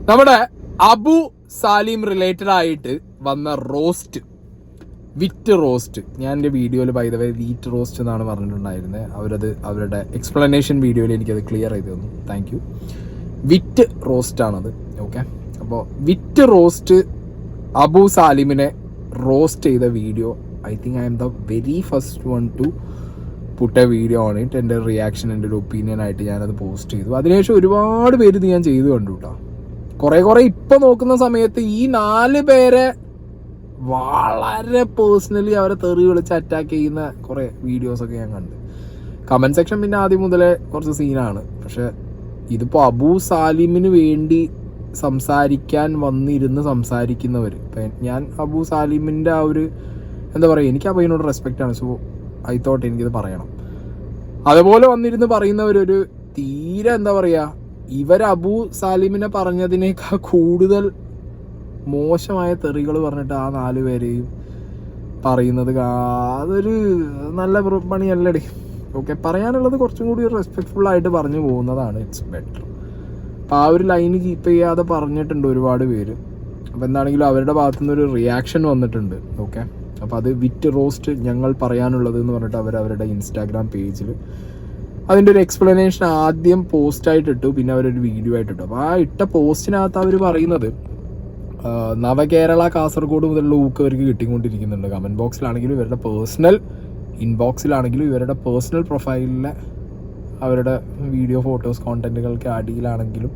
നമ്മുടെ അബു സാലിം റിലേറ്റഡ് ആയിട്ട് വന്ന റോസ്റ്റ്, വിറ്റ് റോസ്റ്റ്. ഞാൻ എൻ്റെ വീഡിയോയിൽ by the way wheat roast എന്നാണ് പറഞ്ഞിട്ടുണ്ടായിരുന്നത്. അവരുടെ എക്സ്പ്ലനേഷൻ വീഡിയോയിൽ എനിക്കത് ക്ലിയർ ചെയ്ത് തന്നു. Thank you. വിറ്റ് റോസ്റ്റാണത്. ഓക്കെ, അപ്പോൾ വിറ്റ് റോസ്റ്റ് അബു സാലിമിനെ റോസ്റ്റ് ചെയ്ത video, I think I'm the very first one to put a video on it. എൻ്റെ റിയാക്ഷൻ, എൻ്റെ ഒരു ഒപ്പീനിയൻ ആയിട്ട് ഞാനത് പോസ്റ്റ് ചെയ്തു. അതിനുശേഷം ഒരുപാട് പേര് ഇത് ഞാൻ ചെയ്തു കണ്ടു കേട്ടോ. കുറേ ഇപ്പം നോക്കുന്ന സമയത്ത് ഈ 4 പേരെ വളരെ പേഴ്സണലി അവരെ തെറി വിളിച്ച് അറ്റാക്ക് ചെയ്യുന്ന കുറേ വീഡിയോസൊക്കെ ഞാൻ കണ്ട്. കമൻറ്റ് സെക്ഷൻ പിന്നെ ആദ്യം മുതലേ കുറച്ച് സീനാണ്. പക്ഷെ ഇതിപ്പോൾ അബു സാലിമിന് വേണ്ടി സംസാരിക്കാൻ വന്നിരുന്ന് സംസാരിക്കുന്നവർ, ഇപ്പം ഞാൻ അബു സാലിമിൻ്റെ ആ ഒരു എന്താ പറയുക, എനിക്ക് ആ പയ്യനോട് റെസ്പെക്റ്റാണ്. സോ ഐ തോട്ട് എനിക്കിത് പറയണം. അതുപോലെ വന്നിരുന്ന് പറയുന്നവരൊരു തീരെ എന്താ പറയുക, ഇവർ അബു സാലിമിനെ പറഞ്ഞതിനേക്കാൾ കൂടുതൽ മോശമായ തെറികൾ പറഞ്ഞിട്ട് ആ 4 പേരെയും പറയുന്നത് അതൊരു നല്ല പണിയല്ലടേ. ഓക്കെ, പറയാനുള്ളത് കുറച്ചും കൂടി റെസ്പെക്ട്ഫുൾ ആയിട്ട് പറഞ്ഞു പോകുന്നതാണ് ഇറ്റ്സ് ബെറ്റർ. അപ്പോൾ ആ ഒരു ലൈന് കീപ്പ് ചെയ്യാതെ പറഞ്ഞിട്ടുണ്ട് ഒരുപാട് പേര്. അപ്പോൾ എന്താണെങ്കിലും അവരുടെ ഭാഗത്തുനിന്ന് ഒരു റിയാക്ഷൻ വന്നിട്ടുണ്ട്. ഓക്കെ, അപ്പോൾ അത് വിറ്റ് റോസ്റ്റ് ഞങ്ങൾ പറയാനുള്ളത് എന്ന് പറഞ്ഞിട്ട് അവരുടെ ഇൻസ്റ്റാഗ്രാം പേജിൽ അതിൻ്റെ ഒരു എക്സ്പ്ലനേഷൻ ആദ്യം പോസ്റ്റായിട്ട് ഇട്ടു, പിന്നെ അവരൊരു വീഡിയോ ആയിട്ട് ഇട്ടു. അപ്പോൾ ആ ഇട്ട പോസ്റ്റിനകത്ത് അവർ പറയുന്നത് നവകേരള കാസർഗോഡ് മുതലുള്ള ഊക്ക് അവർക്ക് കിട്ടിക്കൊണ്ടിരിക്കുന്നുണ്ട്. കമൻറ്റ് ബോക്സിലാണെങ്കിലും ഇവരുടെ പേഴ്സണൽ ഇൻബോക്സിലാണെങ്കിലും ഇവരുടെ പേഴ്സണൽ പ്രൊഫൈലിലെ അവരുടെ വീഡിയോ ഫോട്ടോസ് കോണ്ടന്റുകൾക്ക് അടിയിലാണെങ്കിലും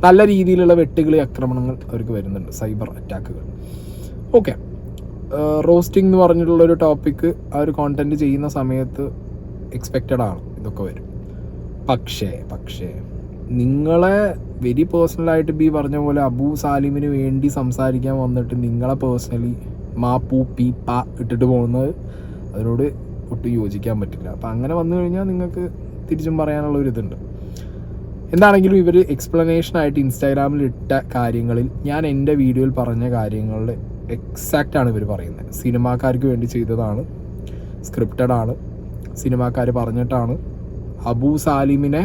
നല്ല രീതിയിലുള്ള വെട്ടുകളി ആക്രമണങ്ങൾ അവർക്ക് വരുന്നുണ്ട്, സൈബർ അറ്റാക്കുകൾ. ഓക്കെ, റോസ്റ്റിംഗ് എന്ന് പറഞ്ഞിട്ടുള്ളൊരു ടോപ്പിക്ക് ആ ഒരു കോണ്ടന്റ് ചെയ്യുന്ന സമയത്ത് എക്സ്പെക്റ്റഡ് ആണ് ഇതൊക്കെ വരും. പക്ഷേ നിങ്ങളെ വെരി പേഴ്സണലായിട്ട് ബി പറഞ്ഞ പോലെ അബു സാലിമിന് വേണ്ടി സംസാരിക്കാൻ വന്നിട്ട് നിങ്ങളെ പേഴ്സണലി മാ പൂ പീ പാ ഇട്ടിട്ട് പോകുന്നത് അതിനോട് ഒട്ടും യോജിക്കാൻ പറ്റില്ല. അപ്പം അങ്ങനെ വന്നു കഴിഞ്ഞാൽ നിങ്ങൾക്ക് തിരിച്ചും പറയാനുള്ള ഒരു ഇതുണ്ട്. എന്താണെങ്കിലും ഇവർ എക്സ്പ്ലനേഷനായിട്ട് ഇൻസ്റ്റാഗ്രാമിൽ ഇട്ട കാര്യങ്ങളിൽ ഞാൻ എൻ്റെ വീഡിയോയിൽ പറഞ്ഞ കാര്യങ്ങളിൽ എക്സാക്റ്റ് ആണ് ഇവർ പറയുന്നത്. സിനിമാക്കാർക്ക് വേണ്ടി ചെയ്തതാണ്, സ്ക്രിപ്റ്റഡ് ആണ്, സിനിമാക്കാർ പറഞ്ഞിട്ടാണ്. അബു സാലിമിനെ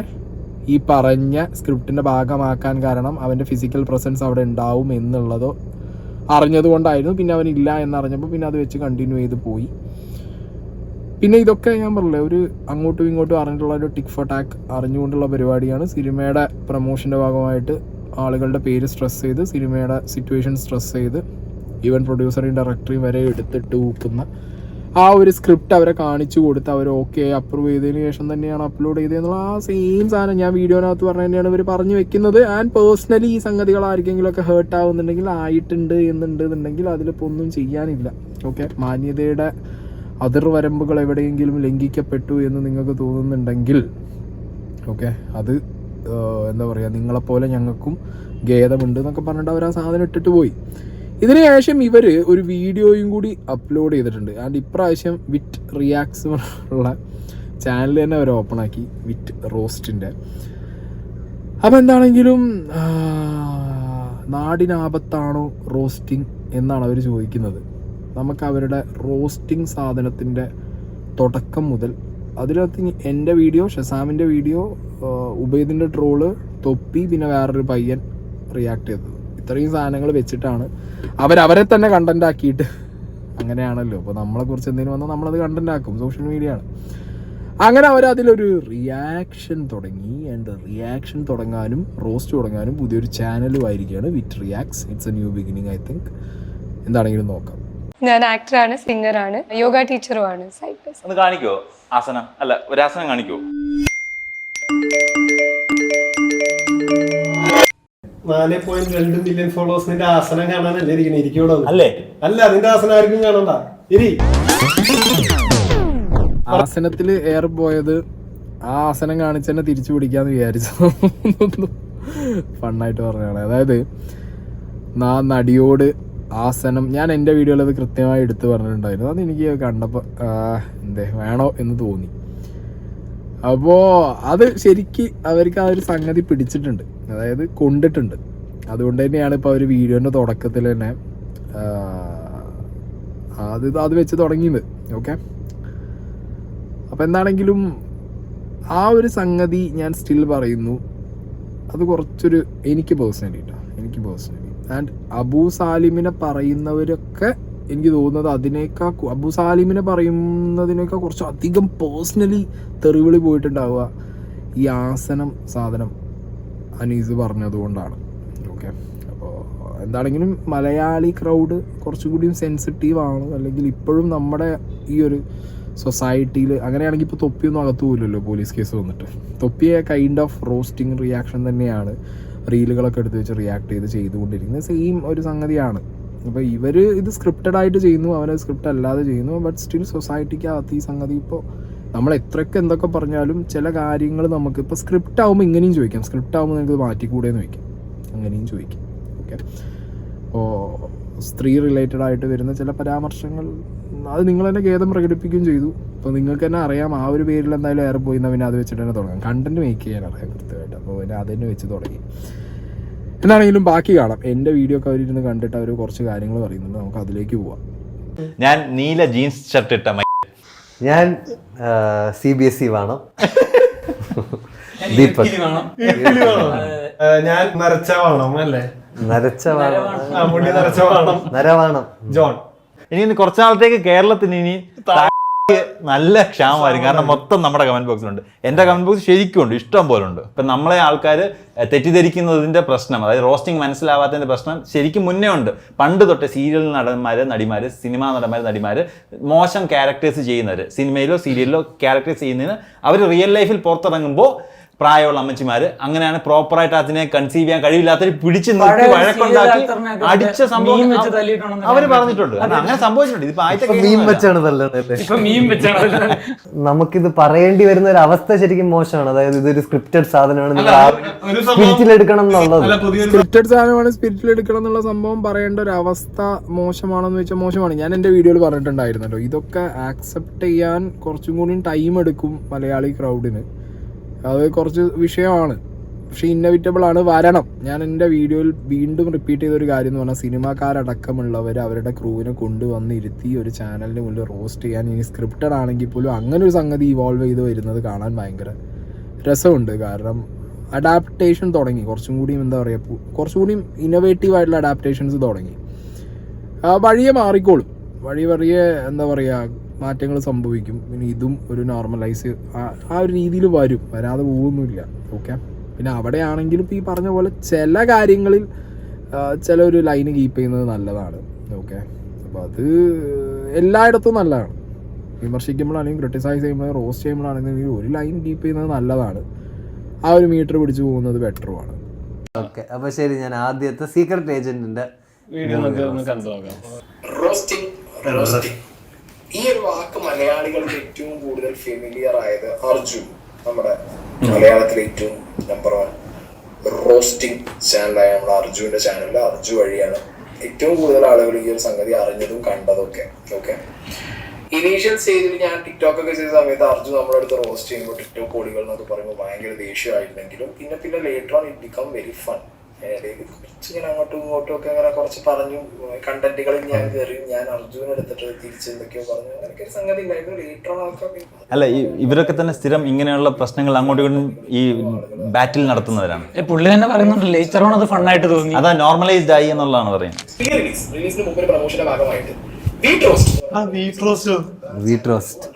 ഈ പറഞ്ഞ സ്ക്രിപ്റ്റിൻ്റെ ഭാഗമാക്കാൻ കാരണം അവൻ്റെ ഫിസിക്കൽ പ്രസൻസ് അവിടെ ഉണ്ടാവും എന്നുള്ളതോ അറിഞ്ഞതുകൊണ്ടായിരുന്നു. പിന്നെ അവനില്ല എന്നറിഞ്ഞപ്പോൾ പിന്നെ അത് വെച്ച് കണ്ടിന്യൂ ചെയ്ത് പോയി. പിന്നെ ഇതൊക്കെ ഞാൻ പറഞ്ഞില്ലേ, ഒരു അങ്ങോട്ടും ഇങ്ങോട്ടും അറിഞ്ഞിട്ടുള്ള ഒരു ടിക് ഫോർ ടാക്ക് അറിഞ്ഞുകൊണ്ടുള്ള പരിപാടിയാണ്. സിനിമയുടെ പ്രൊമോഷൻ്റെ ഭാഗമായിട്ട് ആളുകളുടെ പേര് സ്ട്രെസ് ചെയ്ത്, സിനിമയുടെ സിറ്റുവേഷൻ സ്ട്രെസ് ചെയ്ത്, ഈവൻ പ്രൊഡ്യൂസറേയും ഡയറക്ടറേയും വരെ എടുത്തിട്ട് ഊക്കുന്ന ആ ഒരു സ്ക്രിപ്റ്റ് അവരെ കാണിച്ചു കൊടുത്ത് അവർ ഓക്കെ അപ്രൂവ് ചെയ്തതിന് ശേഷം തന്നെയാണ് അപ്ലോഡ് ചെയ്തതെന്നുള്ള ആ സെയിം സാധനം ഞാൻ വീഡിയോനകത്ത് പറഞ്ഞ തന്നെയാണ് ഇവർ പറഞ്ഞു വെക്കുന്നത്. ആൻഡ് പേഴ്സണലി ഈ സംഗതികൾ ആർക്കെങ്കിലും ഒക്കെ ഹേർട്ട് ആവുന്നുണ്ടെങ്കിൽ എന്നുണ്ടെങ്കിൽ അതിലിപ്പോൾ ഒന്നും ചെയ്യാനില്ല. ഓക്കെ, മാന്യതയുടെ അതിർവരമ്പുകൾ എവിടെയെങ്കിലും ലംഘിക്കപ്പെട്ടു എന്ന് നിങ്ങൾക്ക് തോന്നുന്നുണ്ടെങ്കിൽ ഓക്കെ, അത് എന്താ പറയുക, നിങ്ങളെപ്പോലെ ഞങ്ങൾക്കും ഖേദമുണ്ട് എന്നൊക്കെ പറഞ്ഞിട്ട് അവർ ആ സാധനം ഇട്ടിട്ട് പോയി. ഇതിന് ശേഷം ഇവർ ഒരു വീഡിയോയും കൂടി അപ്ലോഡ് ചെയ്തിട്ടുണ്ട്. ആൻഡ് ഇപ്രാവശ്യം വിറ്റ് റിയാക്ട്സ് ഉള്ള ചാനൽ തന്നെ അവർ ഓപ്പൺ ആക്കി, വിറ്റ് റോസ്റ്റിൻ്റെ. അപ്പം എന്താണെങ്കിലും നാടിനാപത്താണോ റോസ്റ്റിംഗ് എന്നാണ് അവർ ചോദിക്കുന്നത്. നമുക്ക് അവരുടെ റോസ്റ്റിംഗ് സാധനത്തിൻ്റെ തുടക്കം മുതൽ അതിനകത്ത് എൻ്റെ വീഡിയോ, ഷസാമിൻ്റെ വീഡിയോ, ഉബൈദിൻ്റെ ട്രോള്, തൊപ്പി, പിന്നെ വേറൊരു പയ്യൻ റിയാക്ട് ചെയ്തത്, ഇത്രയും സാധനങ്ങൾ വെച്ചിട്ടാണ് അവരെ തന്നെ കണ്ടന്റ് ആക്കിയിട്ട്, അങ്ങനെയാണല്ലോ ഇപ്പോൾ നമ്മളെക്കുറിച്ച് എന്തെങ്കിലും വന്നാൽ നമ്മളത് കണ്ടന്റ് ആക്കും, സോഷ്യൽ മീഡിയ ആണ്. അങ്ങനെ അവരതിലൊരു റിയാക്ഷൻ തുടങ്ങി. ആൻഡ് റിയാക്ഷൻ തുടങ്ങാനും റോസ്റ്റ് തുടങ്ങാനും പുതിയൊരു ചാനലും ആയിരിക്കുകയാണ് വിറ്റ് reacts. It's A new beginning I think. എന്താണെങ്കിലും നോക്കാം. ഞാൻ ആക്ടറാണ്, സിംഗറാണ്, യോഗ ടീച്ചറുമാണ്. ഒന്ന് കാണിക്കോ ആസനം? അല്ല, ഒരു ആസനം കാണിക്കോ? 4.2 മില്യൺ ഫോളോവേഴ്സിന്റെ ആസനം കാണാനല്ലേ ഇരിക്കണേ? ഇരിക്കൂടെ അല്ലേ? അല്ല, അതിന്റെ ആസനം ആർക്കും കാണണ്ട. ഇരി. ആസനത്തിൽ ഏറെ പോയത് ആ ആസനം കാണിച്ച് തന്നെ തിരിച്ചു പിടിക്കാന്ന് വിചാരിച്ചു. ഫണ്ണായിട്ട് പറഞ്ഞാണ്. അതായത് നടിയോട് ആസനം, ഞാൻ എൻ്റെ വീഡിയോയിൽ അത് കൃത്യമായി എടുത്ത് പറഞ്ഞിട്ടുണ്ടായിരുന്നു. അത് എനിക്ക് കണ്ടപ്പോൾ വേണോ എന്ന് തോന്നി. അപ്പോൾ അത് ശരിക്ക് അവർക്ക് ആ ഒരു സംഗതി പിടിച്ചിട്ടുണ്ട്, അതായത് കൊണ്ടിട്ടുണ്ട്. അതുകൊണ്ട് തന്നെയാണ് ഇപ്പോൾ അവർ വീഡിയോൻ്റെ തുടക്കത്തിൽ തന്നെ അത് വെച്ച് തുടങ്ങിയത്. ഓക്കെ, അപ്പോൾ എന്താണെങ്കിലും ആ ഒരു സംഗതി ഞാൻ സ്റ്റിൽ പറയുന്നു, അത് കുറച്ചൊരു എനിക്ക് പേഴ്സണലി എനിക്ക് പേഴ്സണലി. ആൻഡ് അബു സാലിമിനെ പറയുന്നവരൊക്കെ എനിക്ക് തോന്നുന്നത് അതിനേക്കാൾ അബു സാലിമിനെ പറയുന്നതിനേക്കാൾ കുറച്ച് അധികം പേഴ്സണലി തെറിവിളി പോയിട്ടുണ്ടാവുക ഈ ആസനം സാധനം അനീസ് പറഞ്ഞതുകൊണ്ടാണ്. ഓക്കെ, അപ്പോൾ എന്താണെങ്കിലും മലയാളി ക്രൗഡ് കുറച്ചുകൂടിയും സെൻസിറ്റീവ് ആണ്. അല്ലെങ്കിൽ ഇപ്പോഴും നമ്മുടെ ഈ ഒരു സൊസൈറ്റിയിൽ അങ്ങനെയാണെങ്കിൽ ഇപ്പോൾ തൊപ്പിയൊന്നും അകത്തു പോയില്ലല്ലോ പോലീസ് കേസ് വന്നിട്ട്. തൊപ്പിയെ കൈൻഡ് ഓഫ് റോസ്റ്റിംഗ് റിയാക്ഷൻ തന്നെയാണ് റീലുകളൊക്കെ എടുത്ത് വെച്ച് റിയാക്ട് ചെയ്തുകൊണ്ടിരിക്കുന്നത്. സെയിം ഒരു സംഗതിയാണ്. അപ്പോൾ ഇവർ ഇത് സ്ക്രിപ്റ്റഡ് ആയിട്ട് ചെയ്യുന്നു, അവരത് സ്ക്രിപ്റ്റ് അല്ലാതെ ചെയ്യുന്നു. ബട്ട് സ്റ്റിൽ സൊസൈറ്റിക്കകത്ത് ഈ സംഗതി ഇപ്പോൾ നമ്മൾ എത്രയൊക്കെ എന്തൊക്കെ പറഞ്ഞാലും ചില കാര്യങ്ങൾ നമുക്ക് ഇപ്പോൾ സ്ക്രിപ്റ്റ് ആകുമ്പോൾ ഇങ്ങനെയും ചോദിക്കാം, സ്ക്രിപ്റ്റ് ആകുമ്പോൾ നിങ്ങൾക്ക് മാറ്റിക്കൂടെയെന്ന് ചോദിക്കാം, അങ്ങനെയും ചോദിക്കാം. ഓക്കെ, അപ്പോൾ സ്ത്രീ റിലേറ്റഡ് ആയിട്ട് വരുന്ന ചില പരാമർശങ്ങൾ അത് നിങ്ങൾ തന്നെ ഖേദം പ്രകടിപ്പിക്കുകയും ചെയ്തു. അപ്പോൾ നിങ്ങൾക്ക് തന്നെ അറിയാം ആ ഒരു പേരിൽ എന്തായാലും ഏറെ പോയി എന്നാൽ പിന്നെ അത് വെച്ചിട്ട് തന്നെ തുടങ്ങാം. കണ്ടന്റ് മേക്ക് ചെയ്യാൻ അറിയാം കൃത്യമായിട്ട്. അപ്പോൾ പിന്നെ അതിനെ വെച്ച് തുടങ്ങി. എന്താണെങ്കിലും ബാക്കി കാണാം. എൻ്റെ വീഡിയോ ഒക്കെ അവരിരുന്ന് കണ്ടിട്ട് അവർ കുറച്ച് കാര്യങ്ങൾ പറയുന്നുണ്ട്, നമുക്ക് അതിലേക്ക് പോവാം. ഞാൻ നീല ജീൻസ് ഷർട്ട് ഇട്ട ഞാൻ CBSE വേണം. ദീപക് ഞാൻ നരച്ച വേണം അല്ലേ? നരച്ച മുടി നരച്ച വേണം. നരവാണം ജോൺ. ഇനി കുറച്ചു നാളത്തേക്ക് കേരളത്തിന് ഇനി നല്ല ക്ഷാമമായിരിക്കും. കാരണം മൊത്തം നമ്മുടെ കമന്റ് ബോക്സിലുണ്ട്. എൻ്റെ കമന്റ് ബോക്സ് ശരിക്കും ഉണ്ട്, ഇഷ്ടം പോലെ ഉണ്ട്. ഇപ്പം നമ്മളെ ആൾക്കാർ തെറ്റിദ്ധരിക്കുന്നതിൻ്റെ പ്രശ്നം, അതായത് റോസ്റ്റിംഗ് മനസ്സിലാവാത്തതിൻ്റെ പ്രശ്നം ശരിക്കും മുന്നേ ഉണ്ട്. പണ്ട് തൊട്ട് സീരിയൽ നടന്മാർ, നടിമാർ, സിനിമാ നടന്മാർ, നടിമാർ മോശം ക്യാരക്ടേഴ്സ് ചെയ്യുന്നവർ, സിനിമയിലോ സീരിയലിലോ ക്യാരക്ടേഴ്സ് ചെയ്യുന്നതിന് അവർ റിയൽ ലൈഫിൽ പുറത്തിറങ്ങുമ്പോൾ പ്രായമുള്ള അമ്മച്ചിമാര് അങ്ങനെയാണ് പ്രോപ്പറായിട്ട് അതിനെ കൺസീവ് ചെയ്യാൻ കഴിവില്ലാത്തവർ പിടിച്ച് നിർത്തി വഴക്കുണ്ടാക്കി അടിച്ച സംഭവം അവര് പറഞ്ഞിട്ടുണ്ട്. അങ്ങനെ സംഭവിച്ചിട്ടുണ്ട്. ഇതിപ്പോ നമുക്കിത് പറയേണ്ടി വരുന്ന ഒരു അവസ്ഥ ശരിക്കും മോശമാണ്. അതായത് ഇതൊരു സ്ക്രിപ്റ്റഡ് സാധനമാണ്, സ്പിരിറ്റിൽ എടുക്കണം എന്നുള്ളത്. സ്ക്രിപ്റ്റഡ് സാധനമാണ്, സ്പിരിറ്റിൽ എടുക്കണം എന്നുള്ള സംഭവം പറയേണ്ട ഒരു അവസ്ഥ മോശമാണെന്ന് വെച്ചാൽ മോശമാണ്. ഞാൻ എൻ്റെ വീഡിയോയിൽ പറഞ്ഞിട്ടുണ്ടായിരുന്നല്ലോ, ഇതൊക്കെ ആക്സെപ്റ്റ് ചെയ്യാൻ കുറച്ചും കൂടി ടൈം എടുക്കും മലയാളി ക്രൗഡിന്. അത് കുറച്ച് വിഷയമാണ്, പക്ഷെ ഇന്നവിറ്റബിൾ ആണ്, വരണം. ഞാൻ എൻ്റെ വീഡിയോയിൽ വീണ്ടും റിപ്പീറ്റ് ചെയ്തൊരു കാര്യം എന്ന് പറഞ്ഞാൽ സിനിമാക്കാരടക്കമുള്ളവർ അവരുടെ ക്രൂവിനെ കൊണ്ടുവന്നിരുത്തി ഒരു ചാനലിന് മുന്നിൽ റോസ്റ്റ് ചെയ്യാൻ, ഇനി സ്ക്രിപ്റ്റഡ് ആണെങ്കിൽ പോലും അങ്ങനെ ഒരു സംഗതി ഇവോൾവ് ചെയ്ത് വരുന്നത് കാണാൻ ഭയങ്കര രസമുണ്ട്. കാരണം അഡാപ്റ്റേഷൻ തുടങ്ങി, കുറച്ചും കൂടിയും എന്താ പറയുക, കുറച്ചും കൂടിയും ഇന്നോവേറ്റീവ് ആയിട്ടുള്ള അഡാപ്റ്റേഷൻസ് തുടങ്ങി. വഴിയെ മാറിക്കോളും, വഴിയെ എന്താ പറയുക മാറ്റങ്ങൾ സംഭവിക്കും. പിന്നെ ഇതും ഒരു നോർമലൈസ് ആ ഒരു രീതിയിൽ വരും, വരാതെ പോകുന്നില്ല. ഓക്കെ, പിന്നെ അവിടെ ആണെങ്കിലും ഇപ്പോൾ ഈ പറഞ്ഞ പോലെ ചില കാര്യങ്ങളിൽ ചില ഒരു ലൈന് കീപ്പ് ചെയ്യുന്നത് നല്ലതാണ്. ഓക്കെ, അപ്പോൾ അത് എല്ലായിടത്തും നല്ലതാണ്. വിമർശിക്കുമ്പോഴാണെങ്കിൽ ക്രിട്ടിസൈസ് ചെയ്യുമ്പോൾ റോസ്റ്റ് ചെയ്യുമ്പോഴാണെങ്കിൽ ഒരു ലൈൻ കീപ്പ് ചെയ്യുന്നത് നല്ലതാണ്. ആ ഒരു മീറ്റർ പിടിച്ചു പോകുന്നത് ബെറ്ററുമാണ്. ഓക്കെ, അപ്പോൾ ശരി, ഞാൻ ആദ്യത്തെ സീക്രട്ട് ഏജന്റിന്റെ വീഡിയോ കണ്ടു നോക്കാം. റോസ്റ്റിംഗ് ഈ ഒരു വാക്ക് മലയാളികൾക്ക് ഏറ്റവും കൂടുതൽ ഫെമിലിയർ ആയത് അർജുൻ, നമ്മുടെ മലയാളത്തിലെ ഏറ്റവും നമ്പർ 1 റോസ്റ്റിംഗ് ചാനലായ നമ്മുടെ അർജുവിന്റെ ചാനലിൽ അർജു വഴിയാണ് ഏറ്റവും കൂടുതൽ ആളുകൾ ഈ ഒരു സംഗതി അറിഞ്ഞതും കണ്ടതൊക്കെ. ഓക്കെ, ഇനീഷ്യൽ സ്റ്റേജിൽ ഞാൻ ടിക്ടോക്ക് ഒക്കെ ചെയ്ത സമയത്ത് അർജു നമ്മുടെ അടുത്ത് റോസ്റ്റ് ചെയ്യുമ്പോൾ ടിക്ടോക്ക് കോടികൾ എന്നൊക്കെ പറയുമ്പോൾ ഭയങ്കര ദേഷ്യമായിരുന്നെങ്കിലും പിന്നെ later on it become very fun. കുറച്ചിങ്ങനെ അങ്ങോട്ടും ഇങ്ങോട്ടും ഒക്കെ അങ്ങനെ കുറച്ച് പറഞ്ഞു, കണ്ടന്റുകളിൽ ഞാൻ കയറി, ഞാൻ അർജുനെ എടുത്തിട്ട് തിരിച്ചെന്തൊക്കെയോ പറഞ്ഞു, അങ്ങനെയൊക്കെ ഒരു സംഗതി ഉണ്ടായിരുന്നു. ലേറ്റർ ഓൺ ഒക്കെ അല്ല, ഇവരൊക്കെ തന്നെ സ്ഥിരം ഇങ്ങനെയുള്ള പ്രശ്നങ്ങൾ അങ്ങോട്ടും ഇങ്ങോട്ടും ഈ ബാറ്റിൽ നടത്തുന്നവരാണ്. പുള്ളി തന്നെ പറയുന്നുണ്ട് ലേറ്റർ ഓൺ അത് ഫണ്ണായിട്ട് തോന്നി, അതാ നോർമലൈസ്ഡ് ആയി എന്നുള്ളതാണ് പറയുന്നത്. റിലീസിന് മുമ്പ് ഒരു പ്രൊമോഷന്റെ ഭാഗമായിട്ട് വീറ്റ് റോസ്റ്റ്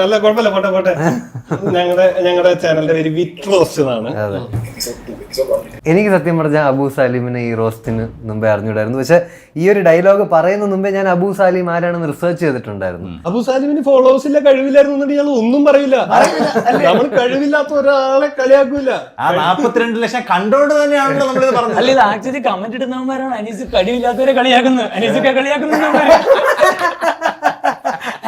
അല്ല കുഴപ്പമില്ല, പോട്ടെ. ഞങ്ങളുടെ ചാനലിന്റെ പേര് വിറ്റ് റോസ്റ്റ് എന്നാണ്. എനിക്ക് സത്യം പറഞ്ഞാൽ അബു സാലിമിനെ ഈ റോസ്റ്റിന് മുമ്പേ അറിഞ്ഞൂടായിരുന്നു. പക്ഷെ ഈ ഒരു ഡയലോഗ് പറയുന്ന മുമ്പേ ഞാൻ അബു സാലിം ആരാണെന്ന് റിസർച്ച് ചെയ്തിട്ടുണ്ടായിരുന്നു. അബു സാലിമിന് ഫോളോവേഴ്സ് ഇല്ല, കഴിവില്ലായിരുന്നു ഞങ്ങൾ ഒന്നും പറയില്ല. നമ്മൾ കഴിവില്ലാത്ത ഒരാളെ കളിയാക്കൂല. ആ 42 ലക്ഷം കണ്ടോണ്ട് തന്നെയാണല്ലോ നമ്മളിത് പറഞ്ഞത്. അല്ല, ഇത് ആക്ച്വലി കമന്റ് ഇടുന്നവന്മാരാണ് അനീസ് കഴിവില്ലാത്തവരെ കളിയാക്കുന്നത്, അനീസൊക്കെ കളിയാക്കുന്ന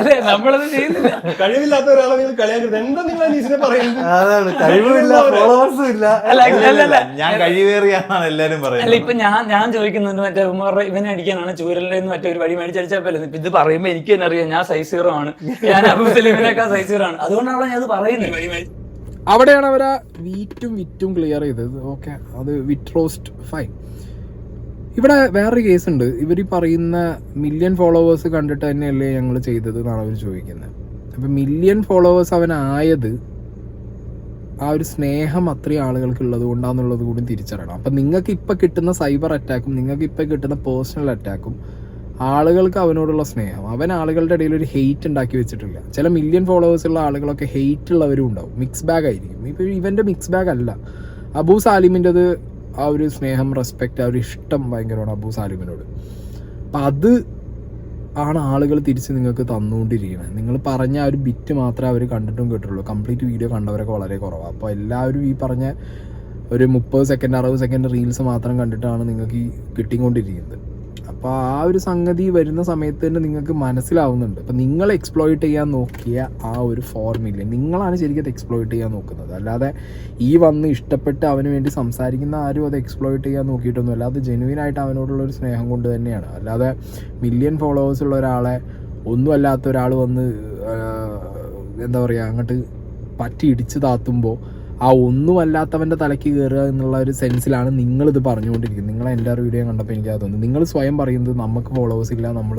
അതെ, നമ്മളത് ചെയ്യുന്നില്ല. കഴിവില്ലാത്ത ഒരാളെ നിങ്ങൾ കളിയാക്കരുത്. എന്താ നിങ്ങൾ അനീസിനെ പറയുന്നത്? അതാണ്, കഴിവില്ല, ഫോളോവേഴ്സും ഇല്ല. അല്ല, ഞാൻ കഴിവേറിയാണെന്നാണ് എല്ലാരും പറയുന്നത്. അല്ല, ഇപ്പൊ ഞാൻ ചോദിക്കുന്നുണ്ട് മറ്റേ ഉമ്മറുടെ ഇവനെ അടിക്കാനാണ് ചൂരലിന്റെ മറ്റേ ഒരു വഴി മേടിച്ചടിച്ചപ്പോ ഇത് പറയുമ്പോ എനിക്ക് തന്നെ അറിയാം ഞാൻ സൈസ് 0 ആണ്, ഞാൻ അബു സലീമിനൊക്കെ സൈസ് 0 ആണ്. അതുകൊണ്ടാണ് ഞാൻ അത് പറയുന്നത്. അവിടെയാണ് അവരാ വിറ്റും ക്ലിയർ ചെയ്തത്. ഓക്കെ, അത് വിറ്റ് റോസ്റ്റ് ഫൈൻ. ഇവിടെ വേറൊരു കേസുണ്ട്. ഇവർ പറയുന്ന മില്യൺ ഫോളോവേഴ്സ് കണ്ടിട്ട് തന്നെയല്ലേ ഞങ്ങൾ ചെയ്തത് എന്നാണ് അവർ ചോദിക്കുന്നത്. അപ്പം മില്യൺ ഫോളോവേഴ്സ് അവനായത് ആ ഒരു സ്നേഹം അത്രയും ആളുകൾക്ക് ഉള്ളത് കൊണ്ടാണെന്നുള്ളത് കൂടി തിരിച്ചറിയണം. അപ്പം നിങ്ങൾക്ക് ഇപ്പം കിട്ടുന്ന സൈബർ അറ്റാക്കും നിങ്ങൾക്ക് ഇപ്പം കിട്ടുന്ന പേഴ്സണൽ അറ്റാക്കും ആളുകൾക്ക് അവനോടുള്ള സ്നേഹം, അവൻ ആളുകളുടെ ഇടയിൽ ഒരു ഹെയ്റ്റ് ഉണ്ടാക്കി വെച്ചിട്ടില്ല. ചില മില്യൺ ഫോളോവേഴ്സ് ഉള്ള ആളുകളൊക്കെ ഹെയ്റ്റ് ഉള്ളവരും ഉണ്ടാവും, മിക്സ് ബാഗ് ആയിരിക്കും. ഇപ്പോൾ ഇവൻ്റെ മിക്സ് ബാഗ് അല്ല. അബൂ സാലിമിൻ്റെത് ആ ഒരു സ്നേഹം, റെസ്പെക്റ്റ്, ആ ഒരു ഇഷ്ടം ഭയങ്കരമാണ് അബൂ സാലിമിനോട്. അപ്പം അത് ആണ് ആളുകൾ തിരിച്ച് നിങ്ങൾക്ക് തന്നുകൊണ്ടിരിക്കുന്നത്. നിങ്ങൾ പറഞ്ഞ ആ ഒരു ബിറ്റ് മാത്രമേ അവർ കണ്ടിട്ടും കേട്ടുള്ളൂ. കംപ്ലീറ്റ് വീഡിയോ കണ്ടവരൊക്കെ വളരെ കുറവാണ്. അപ്പോൾ എല്ലാവരും ഈ പറഞ്ഞ ഒരു 30 സെക്കൻഡ് 60 സെക്കൻഡ് റീൽസ് മാത്രം കണ്ടിട്ടാണ് നിങ്ങൾക്ക് ഈ കിട്ടിക്കൊണ്ടിരിക്കുന്നത്. അപ്പോൾ ആ ഒരു സംഗതി വരുന്ന സമയത്ത് തന്നെ നിങ്ങൾക്ക് മനസ്സിലാവുന്നുണ്ട്. അപ്പം നിങ്ങൾ എക്സ്പ്ലോയിറ്റ് ചെയ്യാൻ നോക്കിയ ആ ഒരു 4 മില്യൺ നിങ്ങളാണ് ശരിക്കും അത് എക്സ്പ്ലോയിറ്റ് ചെയ്യാൻ നോക്കുന്നത്. അല്ലാതെ ഈ വന്ന് ഇഷ്ടപ്പെട്ട് അവന് വേണ്ടി സംസാരിക്കുന്ന ആരും അത് എക്സ്പ്ലോയിറ്റ് ചെയ്യാൻ നോക്കിയിട്ടൊന്നുമല്ല. അത് ജെനുവിനായിട്ട് അവനോടുള്ളൊരു സ്നേഹം കൊണ്ട് തന്നെയാണ്. അല്ലാതെ മില്യൺ ഫോളോവേഴ്സ് ഉള്ള ഒരാളെ ഒന്നുമല്ലാത്ത ഒരാൾ വന്ന് എന്താ പറയുക അങ്ങോട്ട് പറ്റി ഇടിച്ച് താത്തുമ്പോൾ ആ ഒന്നുമല്ലാത്തവൻ്റെ തലയ്ക്ക് കയറുക എന്നുള്ള ഒരു സെൻസിലാണ് നിങ്ങളിത് പറഞ്ഞുകൊണ്ടിരിക്കുന്നത്. നിങ്ങൾ എൻ്റെ ആ വീഡിയോ കണ്ടപ്പോൾ എനിക്ക് അത് തോന്നുന്നു. നിങ്ങൾ സ്വയം പറയുന്നത് നമുക്ക് ഫോളോവേഴ്സ് ഇല്ല, നമ്മൾ